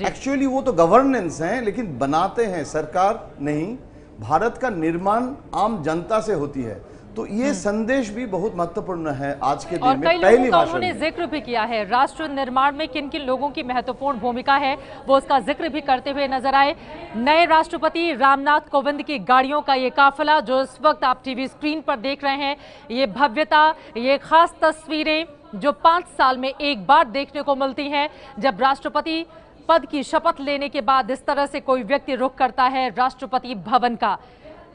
एक्चुअली वो तो गवर्नेंस है लेकिन बनाते हैं सरकार नहीं, भारत का निर्माण आम जनता से होती है। तो ये संदेश भी बहुत महत्वपूर्ण है आज के और दिन में। कई पहली लोगों का भाषण उन्होंने में जिक्र भी किया है, राष्ट्र निर्माण में किन किन लोगों की महत्वपूर्ण भूमिका है वो उसका जिक्र भी करते हुए नजर आए। नए राष्ट्रपति रामनाथ कोविंद की गाड़ियों का ये काफिला जो इस वक्त आप टीवी स्क्रीन पर देख रहे हैं, ये भव्यता, ये खास तस्वीरें जो 5 साल में एक बार देखने को मिलती हैं, जब राष्ट्रपति पद की शपथ लेने के बाद इस तरह से कोई व्यक्ति रुख करता है राष्ट्रपति भवन का।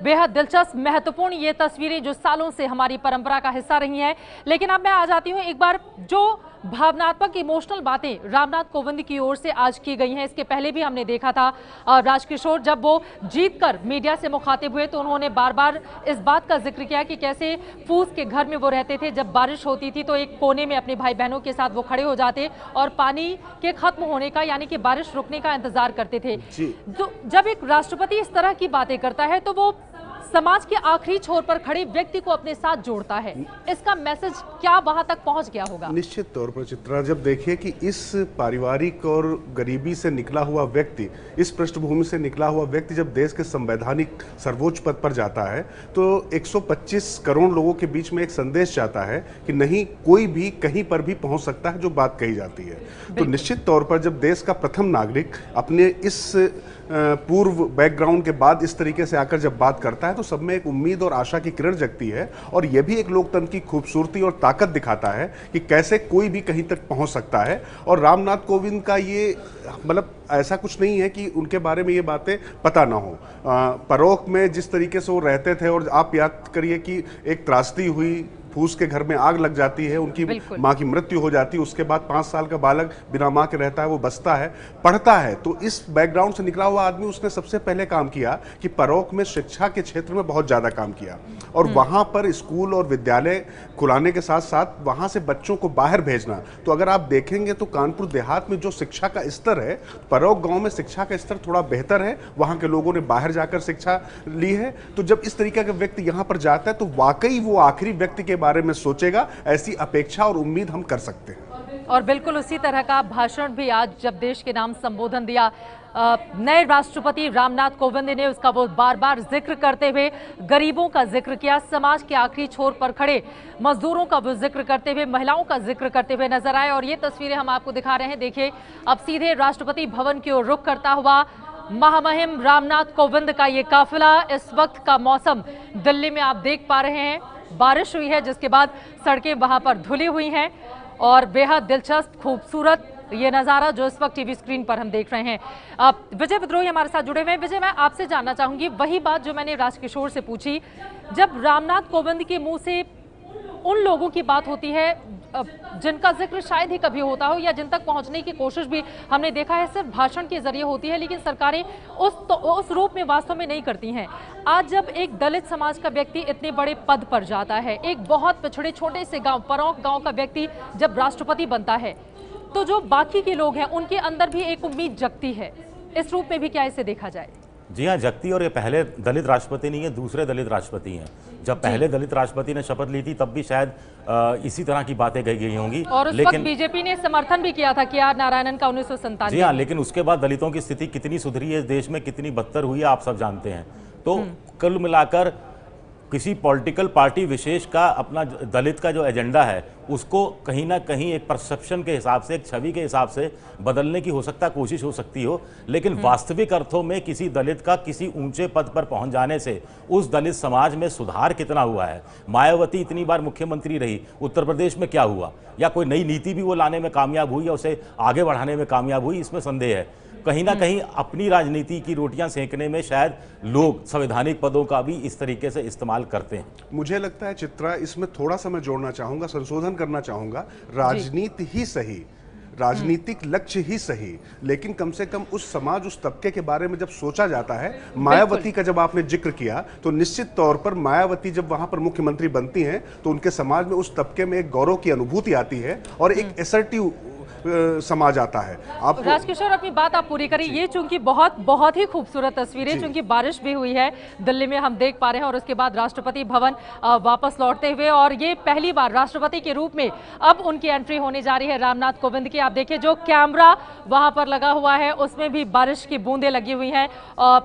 बेहद दिलचस्प, महत्वपूर्ण ये तस्वीरें जो सालों से हमारी परंपरा का हिस्सा रही हैं। लेकिन अब मैं आ जाती हूं एक बार जो भावनात्मक इमोशनल बातें रामनाथ कोविंद की ओर से आज की गई हैं। इसके पहले भी हमने देखा था राजकिशोर जब वो जीतकर मीडिया से मुखातिब हुए तो उन्होंने बार बार इस बात का जिक्र किया कि कैसे फूस के घर में वो रहते थे, जब बारिश होती थी तो एक कोने में अपने भाई बहनों के साथ वो खड़े हो जाते और पानी के खत्म होने का यानी कि बारिश रुकने का इंतजार करते थे। तो जब एक राष्ट्रपति इस तरह की बातें करता है तो वो समाज के आखिरी छोर पर खड़े व्यक्ति को अपने साथ जोड़ता है। इसका मैसेज क्या वहां तक पहुंच गया होगा? निश्चित तौर पर चित्रा, जब देखिए कि इस पारिवारिक और गरीबी से निकला हुआ व्यक्ति, इस पृष्ठभूमि से निकला हुआ व्यक्ति जब देश के संवैधानिक सर्वोच्च पद पर जाता है तो 125 करोड़ लोगों के बीच में एक संदेश जाता है कि नहीं, कोई भी कहीं पर भी पहुंच सकता है जो बात कही जाती है। तो निश्चित तौर पर जब देश का प्रथम नागरिक अपने इस पूर्व बैकग्राउंड के बाद इस तरीके से आकर जब बात करता है तो सब में एक उम्मीद और आशा की किरण जगती है। और यह भी एक लोकतंत्र की खूबसूरती और ताकत दिखाता है कि कैसे कोई भी कहीं तक पहुंच सकता है। और रामनाथ कोविंद का ये मतलब ऐसा कुछ नहीं है कि उनके बारे में ये बातें पता ना हो। परोख में जिस तरीके से वो रहते थे, और आप याद करिए कि एक त्रासदी हुई, फूस के घर में आग लग जाती है, उनकी माँ की मृत्यु हो जाती है, उसके बाद 5 साल का बालक बिना माँ के रहता है, वो बसता है, पढ़ता है। तो इस बैकग्राउंड से निकला हुआ आदमी, उसने सबसे पहले काम किया कि परोख में शिक्षा के क्षेत्र में बहुत ज्यादा काम किया और वहां पर स्कूल और विद्यालय खुलाने के साथ साथ वहां से बच्चों को बाहर भेजना। तो अगर आप देखेंगे तो कानपुर देहात में जो शिक्षा का स्तर है, परोख गांव में शिक्षा का स्तर थोड़ा बेहतर है, वहां के लोगों ने बाहर जाकर शिक्षा ली है। तो जब इस तरीके का व्यक्ति यहां पर जाता है तो वाकई वो आखिरी व्यक्ति के बारे में सोचेगा, ऐसी अपेक्षा और उम्मीद हम कर सकते हैं। और बिल्कुल उसी तरह का भाषण भी आज जब देश के नाम संबोधन दिया नए राष्ट्रपति रामनाथ कोविंद ने, उसका वो बार बार जिक्र करते हुए गरीबों का जिक्र किया, समाज के आखिरी छोर पर खड़े मजदूरों का वो जिक्र करते हुए, महिलाओं का जिक्र करते हुए नजर आए। और ये तस्वीरें हम आपको दिखा रहे हैं, देखिए अब सीधे राष्ट्रपति भवन की ओर रुख करता हुआ महामहिम रामनाथ कोविंद का ये काफिला। इस वक्त का मौसम दिल्ली में आप देख पा रहे हैं, बारिश हुई है जिसके बाद सड़कें वहां पर धुली हुई हैं और बेहद दिलचस्प खूबसूरत ये नज़ारा जो इस वक्त टीवी स्क्रीन पर हम देख रहे हैं। अब विजय विद्रोही हमारे साथ जुड़े हुए हैं। विजय, मैं आपसे जानना चाहूंगी वही बात जो मैंने राजकिशोर से पूछी, जब रामनाथ कोविंद के मुंह से उन लोगों की बात होती है जिनका जिक्र शायद ही कभी होता हो या जिन तक पहुंचने की कोशिश भी हमने देखा है सिर्फ भाषण के जरिए होती है, लेकिन सरकारें उस रूप में वास्तव में नहीं करती हैं। आज जब एक दलित समाज का व्यक्ति इतने बड़े पद पर जाता है, एक बहुत पिछड़े छोटे से गांव परोख गांव का व्यक्ति जब राष्ट्रपति बनता है, तो जो बाकी के लोग हैं उनके अंदर भी एक उम्मीद जगती है। इस रूप में भी क्या इसे देखा जाए? जी हाँ, जगती। और ये पहले दलित राष्ट्रपति नहीं है, दूसरे दलित राष्ट्रपति हैं। जब पहले दलित राष्ट्रपति ने शपथ ली थी तब भी शायद इसी तरह की बातें कही गई होंगी, और उस वक्त बीजेपी ने समर्थन भी किया था KR नारायणन का 1997। जी हाँ, लेकिन उसके बाद दलितों की स्थिति कितनी सुधरी है इस देश में, कितनी बदतर हुई है, आप सब जानते हैं। तो कुल मिलाकर किसी पॉलिटिकल पार्टी विशेष का अपना दलित का जो एजेंडा है उसको कहीं ना कहीं एक परसेप्शन के हिसाब से, एक छवि के हिसाब से बदलने की हो सकता है कोशिश हो सकती हो, लेकिन वास्तविक अर्थों में किसी दलित का किसी ऊंचे पद पर पहुंच जाने से उस दलित समाज में सुधार कितना हुआ है। मायावती इतनी बार मुख्यमंत्री रही, उत्तर प्रदेश में क्या हुआ, या कोई नई नीति भी वो लाने में कामयाब हुई या उसे आगे बढ़ाने में कामयाब हुई, इसमें संदेह है। कहीं ना कहीं अपनी राजनीति की रोटियां सेंकने में शायद लोग संवैधानिक पदों का भी इस तरीके से इस्तेमाल करते हैं। मुझे लगता है चित्रा, इसमें थोड़ा सा मैं जोड़ना चाहूंगा, संशोधन करना चाहूंगा। राजनीति ही सही, राजनीतिक लक्ष्य ही सही, लेकिन कम से कम उस समाज, उस तबके के बारे में जब सोचा जाता है। मायावती का जब आपने जिक्र किया तो निश्चित तौर पर मायावती जब वहां पर मुख्यमंत्री बनती हैं तो उनके समाज में, उस तबके में एक गौरव की अनुभूति आती है और एक असर्टिव समा जाता है। आप राजकिशोर अपनी बात आप पूरी करें। ये चूंकि बहुत ही खूबसूरत तस्वीरें, चूंकि बारिश भी हुई है दिल्ली में हम देख पा रहे हैं, और उसके बाद राष्ट्रपति भवन वापस लौटते हुए, और ये पहली बार राष्ट्रपति के रूप में अब उनकी एंट्री होने जा रही है रामनाथ कोविंद की। आप देखिए जो कैमरा वहां पर लगा हुआ है उसमें भी बारिश की बूंदें लगी हुई हैं,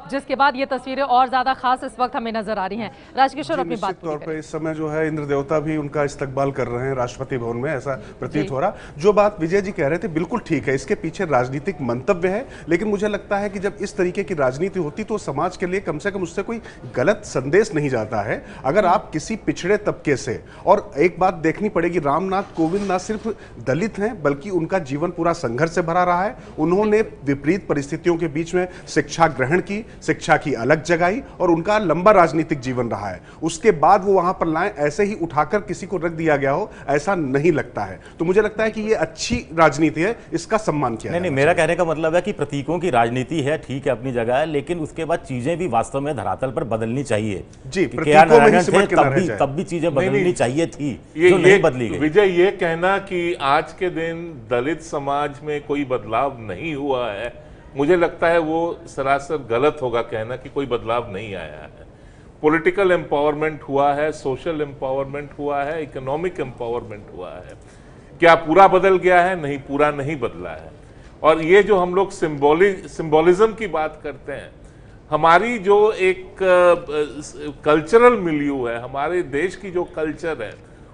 जिसके बाद ये तस्वीरें और ज्यादा खास इस वक्त हमें नजर आ रही हैं। राजकिशोर अपनी बात तौर पर इस समय जो है इंद्र देवता भी उनका इस्तकबाल कर रहे हैं राष्ट्रपति भवन में, ऐसा प्रतीत हो रहा। जो बात विजय जी कह रहे थे बिल्कुल ठीक है, इसके पीछे राजनीतिक मंतव्य है, लेकिन मुझे लगता है कि जब इस तरीके की राजनीति होती तो समाज के लिए कम से कम उससे कोई गलत संदेश नहीं जाता है। अगर आप किसी पिछड़े तबके से, और एक बात देखनी पड़ेगी, रामनाथ कोविंद ना सिर्फ दलित हैं बल्कि उनका जीवन पूरा संघर्ष से भरा रहा है। उन्होंने विपरीत परिस्थितियों के बीच में शिक्षा ग्रहण की, शिक्षा की अलग जगाई, और उनका लंबा राजनीतिक जीवन रहा है। उसके बाद वो वहां पर लाए, ऐसे ही उठाकर किसी को रख दिया गया हो ऐसा नहीं लगता है। तो मुझे लगता है कि ये अच्छी राजनीति है, इसका सम्मान किया। नहीं, मेरा कहने का मतलब है कि प्रतीकों की राजनीति है, ठीक है, अपनी जगह है, लेकिन उसके बाद चीजें भी वास्तव में धरातल पर बदलनी चाहिए जी। तब भी चीजें बदलनी चाहिए थी, जो नहीं बदली गई। विजय, ये कहना कि आज के दिन दलित समाज में कोई बदलाव नहीं हुआ है, मुझे लगता है वो सरासर गलत होगा कहना कि कोई बदलाव नहीं आया है। पॉलिटिकल एम्पावरमेंट हुआ है, सोशल एम्पावरमेंट हुआ है, इकोनॉमिक एम्पावरमेंट हुआ है। क्या पूरा बदल गया है? नहीं, पूरा नहीं बदला है। और ये जो हम लोग सिंबोलिज्म की बात करते हैं, हमारी जो एक कल्चरल मिलियू है, हमारे देश की जो कल्चर है,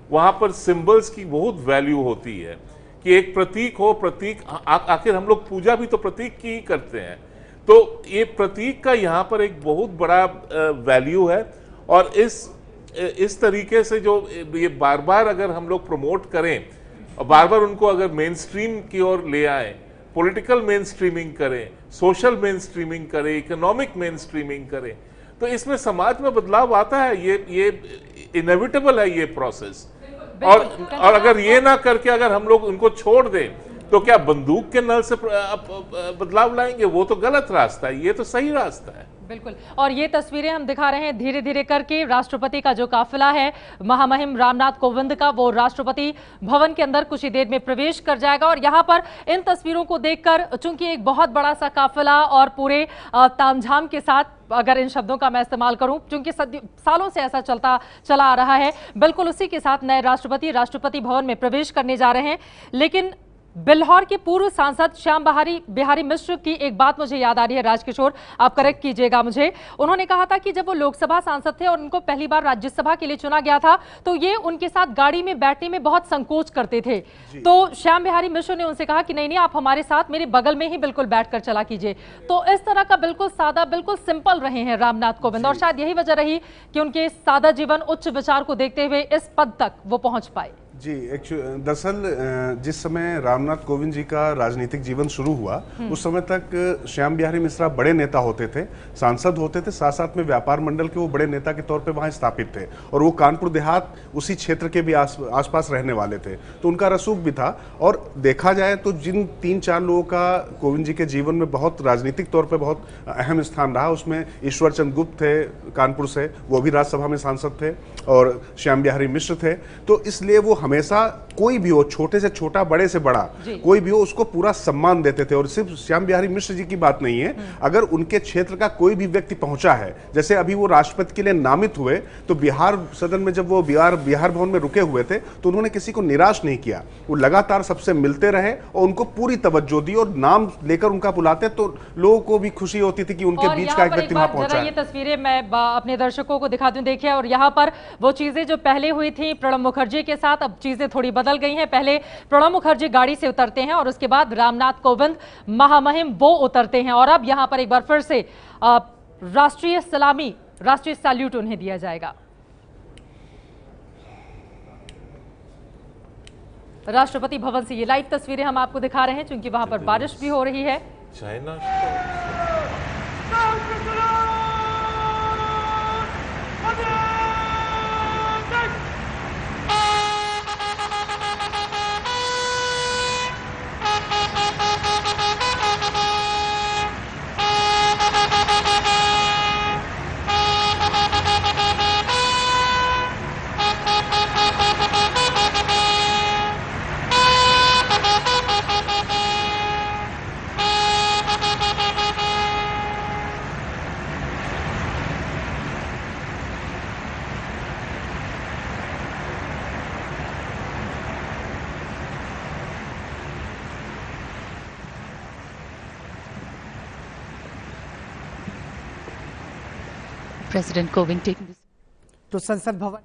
वहाँ पर सिंबल्स की बहुत वैल्यू होती है कि एक प्रतीक हो, प्रतीक आखिर हम लोग पूजा भी तो प्रतीक की ही करते हैं, तो ये प्रतीक का यहाँ पर एक बहुत बड़ा वैल्यू है। और इस तरीके से जो ये बार बार अगर हम लोग प्रमोट करें और बार बार उनको अगर मेन स्ट्रीम की ओर ले आए, पॉलिटिकल मेन स्ट्रीमिंग करें, सोशल मेन स्ट्रीमिंग करें, इकोनॉमिक मेन स्ट्रीमिंग करें, तो इसमें समाज में बदलाव आता है। ये इनएविटेबल है ये प्रोसेस। और अगर ये ना करके अगर हम लोग उनको छोड़ दें तो क्या बंदूक के नल से बदलाव लाएंगे? वो तो गलत रास्ता है, ये तो सही रास्ता है। बिल्कुल। और ये तस्वीरें हम दिखा रहे हैं धीरे धीरे करके राष्ट्रपति का जो काफिला है महामहिम रामनाथ कोविंद का, वो राष्ट्रपति भवन के अंदर कुछ ही देर में प्रवेश कर जाएगा। और यहाँ पर इन तस्वीरों को देखकर, चूंकि एक बहुत बड़ा सा काफिला और पूरे तामझाम के साथ, अगर इन शब्दों का मैं इस्तेमाल करूं, क्योंकि सालों से ऐसा चला आ रहा है, बिल्कुल उसी के साथ नए राष्ट्रपति भवन में प्रवेश करने जा रहे हैं। लेकिन बिल्हौर के पूर्व सांसद श्याम बिहारी मिश्र की एक बात मुझे याद आ रही है, राजकिशोर आप करेक्ट कीजिएगा मुझे। उन्होंने कहा था कि जब वो लोकसभा सांसद थे और उनको पहली बार राज्यसभा के लिए चुना गया था, तो ये उनके साथ गाड़ी में बैठने में बहुत संकोच करते थे। तो श्याम बिहारी मिश्र ने उनसे कहा कि नहीं, आप हमारे साथ मेरे बगल में ही बिल्कुल बैठकर चला कीजिए। तो इस तरह का बिल्कुल सादा, बिल्कुल सिंपल रहे हैं रामनाथ कोविंद, और शायद यही वजह रही कि उनके सादा जीवन, उच्च विचार को देखते हुए इस पद तक वो पहुंच पाए। जी, दरअसल जिस समय रामनाथ कोविंद जी का राजनीतिक जीवन शुरू हुआ, उस समय तक श्याम बिहारी मिश्रा बड़े नेता होते थे, सांसद होते थे, साथ साथ में व्यापार मंडल के वो बड़े नेता के तौर पे वहाँ स्थापित थे, और वो कानपुर देहात उसी क्षेत्र के भी आसपास रहने वाले थे, तो उनका रसूख भी था। और देखा जाए तो जिन 3-4 लोगों का कोविंद जी के जीवन में बहुत राजनीतिक तौर पर बहुत अहम स्थान रहा, उसमें ईश्वर चंद्र गुप्त थे कानपुर से, वो भी राज्यसभा में सांसद थे, और श्याम बिहारी मिश्र थे। तो इसलिए वो हमेशा कोई भी हो, छोटे से छोटा, बड़े से बड़ा, कोई भी हो, उसको पूरा सम्मान देते थे। और सिर्फ श्याम बिहारी मिश्र जी की बात नहीं है, अगर उनके क्षेत्र का कोई भी व्यक्ति पहुंचा है, जैसे अभी वो राष्ट्रपति के लिए नामित हुए, तो बिहार सदन में जब वो बिहार भवन में रुके हुए थे, तो उन्होंने किसी को निराश नहीं किया। वो लगातार सबसे मिलते रहे और उनको पूरी तवज्जो दी, और नाम लेकर उनका बुलाते तो लोगों को भी खुशी होती थी कि उनके बीच का एक व्यक्ति वहां पहुंचा है। ये तस्वीरें मैं अपने दर्शकों को दिखा दूं, देखिए। और यहाँ पर वो चीजें जो पहले हुई थी प्रणब मुखर्जी के साथ, अब चीजें थोड़ी बदल गई हैं। पहले प्रणब मुखर्जी गाड़ी से उतरते हैं और उसके बाद रामनाथ कोविंद महामहिम वो उतरते हैं, और अब यहां पर एक बार फिर से राष्ट्रीय सलामी, राष्ट्रीय सैल्यूट उन्हें दिया जाएगा। राष्ट्रपति भवन से ये लाइव तस्वीरें हम आपको दिखा रहे हैं, क्योंकि वहां पर बारिश भी हो रही है। China President Kovind taking this. तो संसद भवन,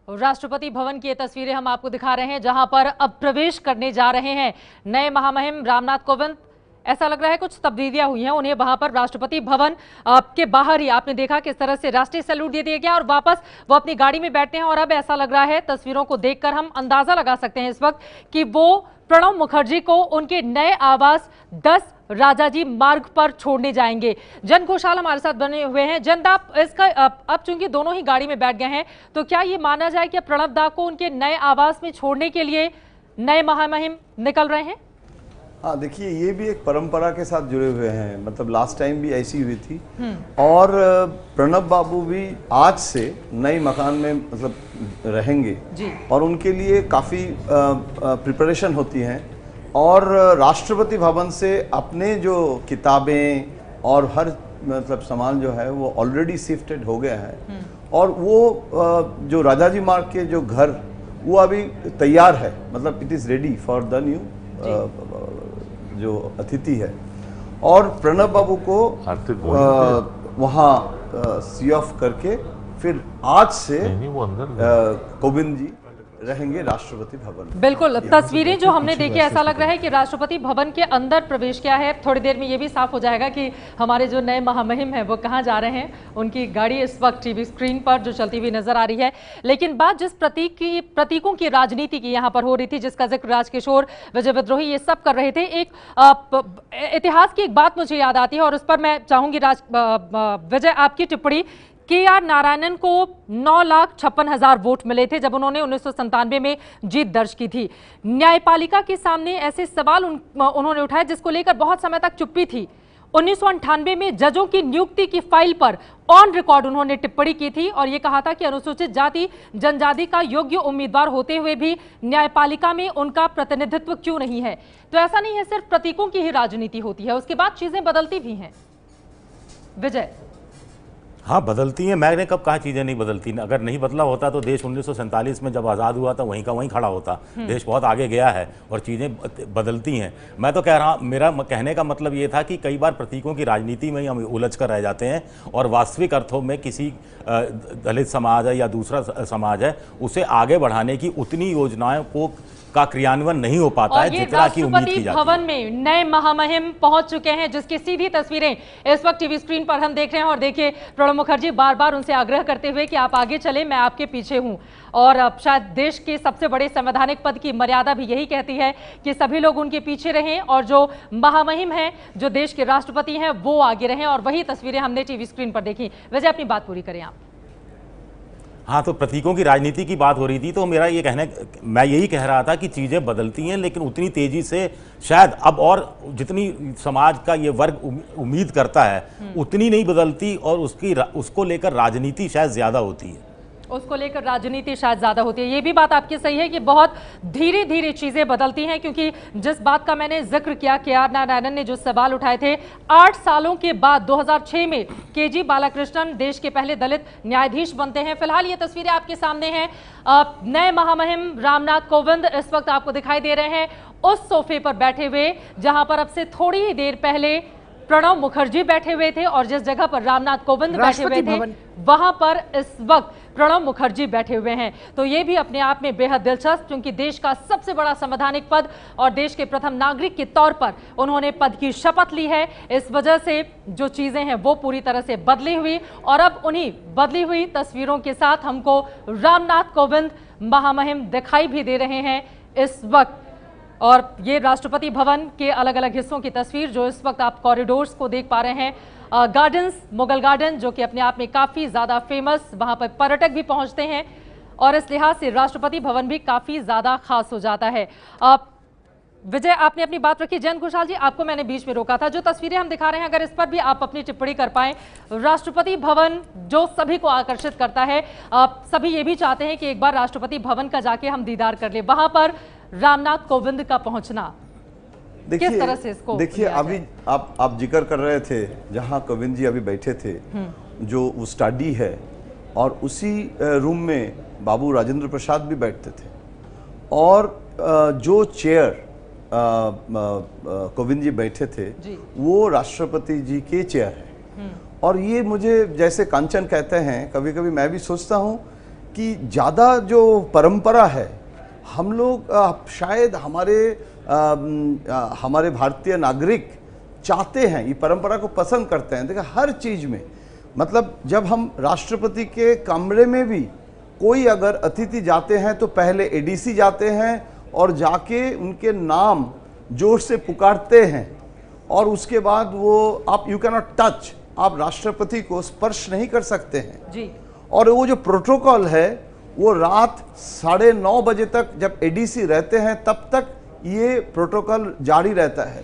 राष्ट्रपति भवन की ये तस्वीरें हम आपको दिखा रहे हैं जहां पर अब प्रवेश करने जा रहे हैं नए महामहिम रामनाथ कोविंद। ऐसा लग रहा है कुछ तब्दीलियां हुई हैं उन्हें वहां पर राष्ट्रपति भवन के बाहर ही आपने देखा किस तरह से राष्ट्रीय सैल्यूट दे दिया गया और वापस वो अपनी गाड़ी में बैठते हैं। और अब ऐसा लग रहा है तस्वीरों को देखकर हम अंदाजा लगा सकते हैं इस वक्त कि वो प्रणब मुखर्जी को उनके नए आवास 10 राजाजी मार्ग पर छोड़ने जाएंगे। जन घोषाल हमारे साथ बने हुए हैं। जन दा, इसका अब चूंकि दोनों ही गाड़ी में बैठ गए हैं तो क्या ये माना जाए कि प्रणब दा को उनके नए आवास में छोड़ने के लिए नए महामहिम निकल रहे हैं? हाँ, देखिए ये भी एक परंपरा के साथ जुड़े हुए हैं, मतलब लास्ट टाइम भी ऐसी हुई थी और प्रणब बाबू भी आज से नए मकान में मतलब रहेंगे जी। और उनके लिए काफ़ी प्रिपरेशन होती हैं और राष्ट्रपति भवन से अपने जो किताबें और हर मतलब सामान जो है वो ऑलरेडी शिफ्टेड हो गया है और वो जो राजाजी मार्ग के जो घर वो अभी तैयार है, मतलब it is ready for the new जो अतिथि है। और प्रणब बाबू को वहाँ सी ऑफ करके फिर आज से कोविंद जी रहेंगे राष्ट्रपति भवन। बिल्कुल, तस्वीरें जो हमने देखी ऐसा लग रहा है कि राष्ट्रपति भवन के अंदर प्रवेश किया है। थोड़ी देर में ये भी साफ हो जाएगा कि हमारे जो नए महामहिम हैं वो कहाँ जा रहे हैं। उनकी गाड़ी इस वक्त टीवी स्क्रीन पर जो चलती हुई नजर आ रही है। लेकिन बात जिस प्रतीकों की राजनीति की यहाँ पर हो रही थी, जिसका जिक्र राजकिशोर, विजय विद्रोही ये सब कर रहे थे, एक इतिहास की एक बात मुझे याद आती है और उस पर मैं चाहूंगी विजय आपकी टिप्पणी। के.आर. नारायणन को 9,56,000 वोट मिले थे जब उन्होंने 1997 में जीत दर्ज की थी। न्यायपालिका के सामने ऐसे सवाल उन्होंने उठाए जिसको लेकर बहुत समय तक चुप्पी थी। 1998 में जजों की नियुक्ति की फाइल पर ऑन रिकॉर्ड उन्होंने टिप्पणी की थी और ये कहा था कि अनुसूचित जाति जनजाति का योग्य उम्मीदवार होते हुए भी न्यायपालिका में उनका प्रतिनिधित्व क्यों नहीं है। तो ऐसा नहीं है सिर्फ प्रतीकों की ही राजनीति होती है, उसके बाद चीजें बदलती भी हैं। विजय, हाँ बदलती हैं, मैंने कब कहा चीज़ें नहीं बदलती। अगर नहीं बदला होता तो देश 1947 में जब आज़ाद हुआ था वहीं का वहीं खड़ा होता। देश बहुत आगे गया है और चीज़ें बदलती हैं। मैं तो कह रहा, मेरा कहने का मतलब ये था कि कई बार प्रतीकों की राजनीति में ही हम उलझ कर रह जाते हैं और वास्तविक अर्थों में किसी दलित समाज है या दूसरा समाज है उसे आगे बढ़ाने की उतनी योजनाओं का क्रियान्वयन नहीं हो पाता है जितना की उम्मीद की जाती है। भवन में नए महामहिम पहुंच चुके हैं जिसकी सीधी तस्वीरें इस वक्त टीवी स्क्रीन पर हम देख रहे हैं और देखिए प्रणब मुखर्जी बार बार उनसे आग्रह करते हुए कि आप आगे चले, मैं आपके पीछे हूं। और अब शायद देश के सबसे बड़े संवैधानिक पद की मर्यादा भी यही कहती है कि सभी लोग उनके पीछे रहें और जो महामहिम हैं, जो देश के राष्ट्रपति हैं, वो आगे रहें। और वही तस्वीरें हमने टीवी स्क्रीन पर देखी। वैसे अपनी बात पूरी करें आप। हाँ, तो प्रतीकों की राजनीति की बात हो रही थी तो मेरा ये कहना, मैं यही कह रहा था कि चीज़ें बदलती हैं लेकिन उतनी तेज़ी से शायद अब और जितनी समाज का ये वर्ग उम्मीद करता है उतनी नहीं बदलती और उसको लेकर राजनीति शायद ज़्यादा होती है। उसको लेकर राजनीति शायद ज्यादा होती है। ये भी बात आपकी सही है कि बहुत धीरे धीरे चीजें बदलती हैं, क्योंकि जिस बात का मैंने जिक्र किया, के.आर. नारायणन ने जो सवाल उठाए थे, 8 सालों के बाद 2006 में के.जी. बालाकृष्णन देश के पहले दलित न्यायाधीश बनते हैं। फिलहाल ये तस्वीरें आपके सामने हैं। नए महामहिम रामनाथ कोविंद इस वक्त आपको दिखाई दे रहे हैं उस सोफे पर बैठे हुए जहां पर अब से थोड़ी ही देर पहले प्रणब मुखर्जी बैठे हुए थे और जिस जगह पर रामनाथ कोविंद बैठे हुए थे वहां पर इस वक्त प्रणब मुखर्जी बैठे हुए हैं। तो ये भी अपने आप में बेहद दिलचस्प, क्योंकि देश का सबसे बड़ा संवैधानिक पद और देश के प्रथम नागरिक के तौर पर उन्होंने पद की शपथ ली है। इस वजह से जो चीजें हैं वो पूरी तरह से बदली हुई और अब उन्हीं बदली हुई तस्वीरों के साथ हमको रामनाथ कोविंद महामहिम दिखाई भी दे रहे हैं इस वक्त। और ये राष्ट्रपति भवन के अलग अलग हिस्सों की तस्वीर जो इस वक्त आप कॉरिडोर्स को देख पा रहे हैं। गार्डन्स, मुगल गार्डन जो कि अपने आप में काफ़ी ज़्यादा फेमस, वहाँ पर पर्यटक भी पहुँचते हैं और इस लिहाज से राष्ट्रपति भवन भी काफ़ी ज़्यादा खास हो जाता है। विजय, आपने अपनी बात रखी। जयंत घोषाल जी, आपको मैंने बीच में रोका था। जो तस्वीरें हम दिखा रहे हैं, अगर इस पर भी आप अपनी टिप्पणी कर पाएं। राष्ट्रपति भवन जो सभी को आकर्षित करता है, सभी ये भी चाहते हैं कि एक बार राष्ट्रपति भवन का जाके हम दीदार कर ले। वहां पर रामनाथ कोविंद का पहुंचना किस तरह से इसको देखिए, अभी आप जिक्र कर रहे थे जहां कोविंद जी अभी बैठे थे, जो वो स्टडी है और उसी रूम में बाबू राजेंद्र प्रसाद भी बैठते थे और जो चेयर कोविंद जी बैठे थे वो राष्ट्रपति जी के चेयर है और ये मुझे, जैसे कांचन कहते हैं, कभी कभी मैं भी सोचता हूँ कि ज़्यादा जो परंपरा है, हम लोग शायद हमारे भारतीय नागरिक चाहते हैं, ये परंपरा को पसंद करते हैं। देखिए हर चीज़ में, मतलब जब हम राष्ट्रपति के कमरे में भी कोई अगर अतिथि जाते हैं तो पहले एडीसी जाते हैं और जाके उनके नाम जोर से पुकारते हैं, और उसके बाद वो आप यू कैन नॉट टच, आप राष्ट्रपति को स्पर्श नहीं कर सकते हैं जी। और वो जो प्रोटोकॉल है वो रात 9:30 बजे तक जब एडीसी रहते हैं तब तक ये प्रोटोकॉल जारी रहता है।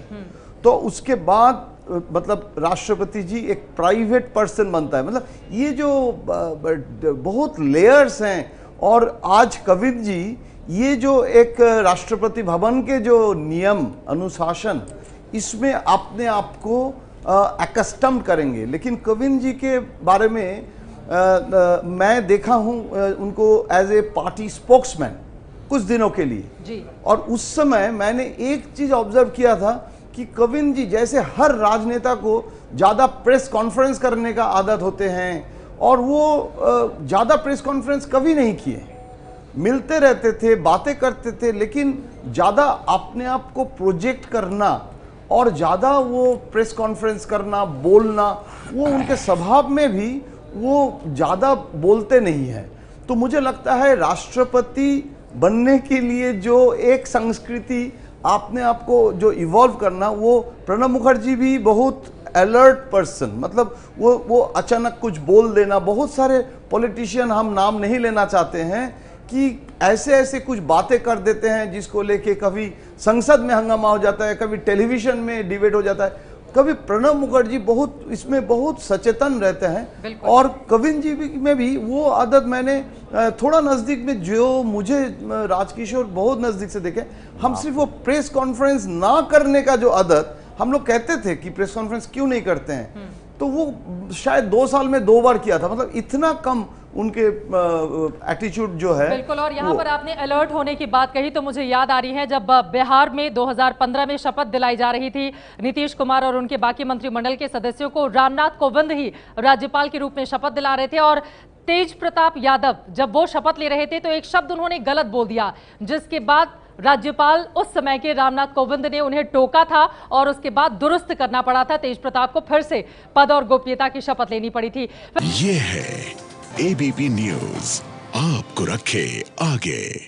तो उसके बाद मतलब राष्ट्रपति जी एक प्राइवेट पर्सन बनता है। मतलब ये जो बहुत लेयर्स हैं, और आज कोविंद जी ये जो एक राष्ट्रपति भवन के जो नियम अनुशासन, इसमें अपने आप को एकस्टम्ड करेंगे। लेकिन कोविंद जी के बारे में मैं देखा हूं उनको एज ए पार्टी स्पोक्समैन कुछ दिनों के लिए जी। और उस समय मैंने एक चीज ऑब्जर्व किया था कि कोविंद जी जैसे हर राजनेता को ज़्यादा प्रेस कॉन्फ्रेंस करने का आदत होते हैं, और वो ज़्यादा प्रेस कॉन्फ्रेंस कभी नहीं किए, मिलते रहते थे, बातें करते थे, लेकिन ज़्यादा अपने आप को प्रोजेक्ट करना और ज़्यादा वो प्रेस कॉन्फ्रेंस करना, बोलना, वो उनके स्वभाव में भी वो ज़्यादा बोलते नहीं हैं। तो मुझे लगता है राष्ट्रपति बनने के लिए जो एक संस्कृति आपने आपको जो इवॉल्व करना, वो प्रणब मुखर्जी भी बहुत अलर्ट पर्सन, मतलब वो अचानक कुछ बोल देना, बहुत सारे पॉलिटिशियन, हम नाम नहीं लेना चाहते हैं, कि ऐसे ऐसे कुछ बातें कर देते हैं जिसको लेके कभी संसद में हंगामा हो जाता है, कभी टेलीविजन में डिबेट हो जाता है। कभी प्रणब मुखर्जी बहुत इसमें बहुत सचेतन रहते हैं, और कोविंद जी में भी वो आदत मैंने थोड़ा नज़दीक में, जो मुझे राजकिशोर बहुत नज़दीक से देखे, हम सिर्फ वो प्रेस कॉन्फ्रेंस ना करने का जो आदत, हम लोग कहते थे कि प्रेस कॉन्फ्रेंस क्यों नहीं करते हैं, तो वो शायद 2 साल में 2 बार किया था। मतलब इतना कम उनके एटीट्यूड जो है। बिल्कुल। और यहाँ पर आपने अलर्ट होने की बात कही तो मुझे याद आ रही है, जब बिहार में 2015 में शपथ दिलाई जा रही थी नीतीश कुमार और उनके बाकी मंत्रिमंडल के सदस्यों को, रामनाथ कोविंद ही राज्यपाल के रूप में शपथ दिला रहे थे, और तेज प्रताप यादव जब वो शपथ ले रहे थे तो एक शब्द उन्होंने गलत बोल दिया, जिसके बाद राज्यपाल उस समय के रामनाथ कोविंद ने उन्हें टोका था, और उसके बाद दुरुस्त करना पड़ा था तेज प्रताप को, फिर से पद और गोपनीयता की शपथ लेनी पड़ी थी। ये है एबीपी न्यूज़, आपको रखे आगे।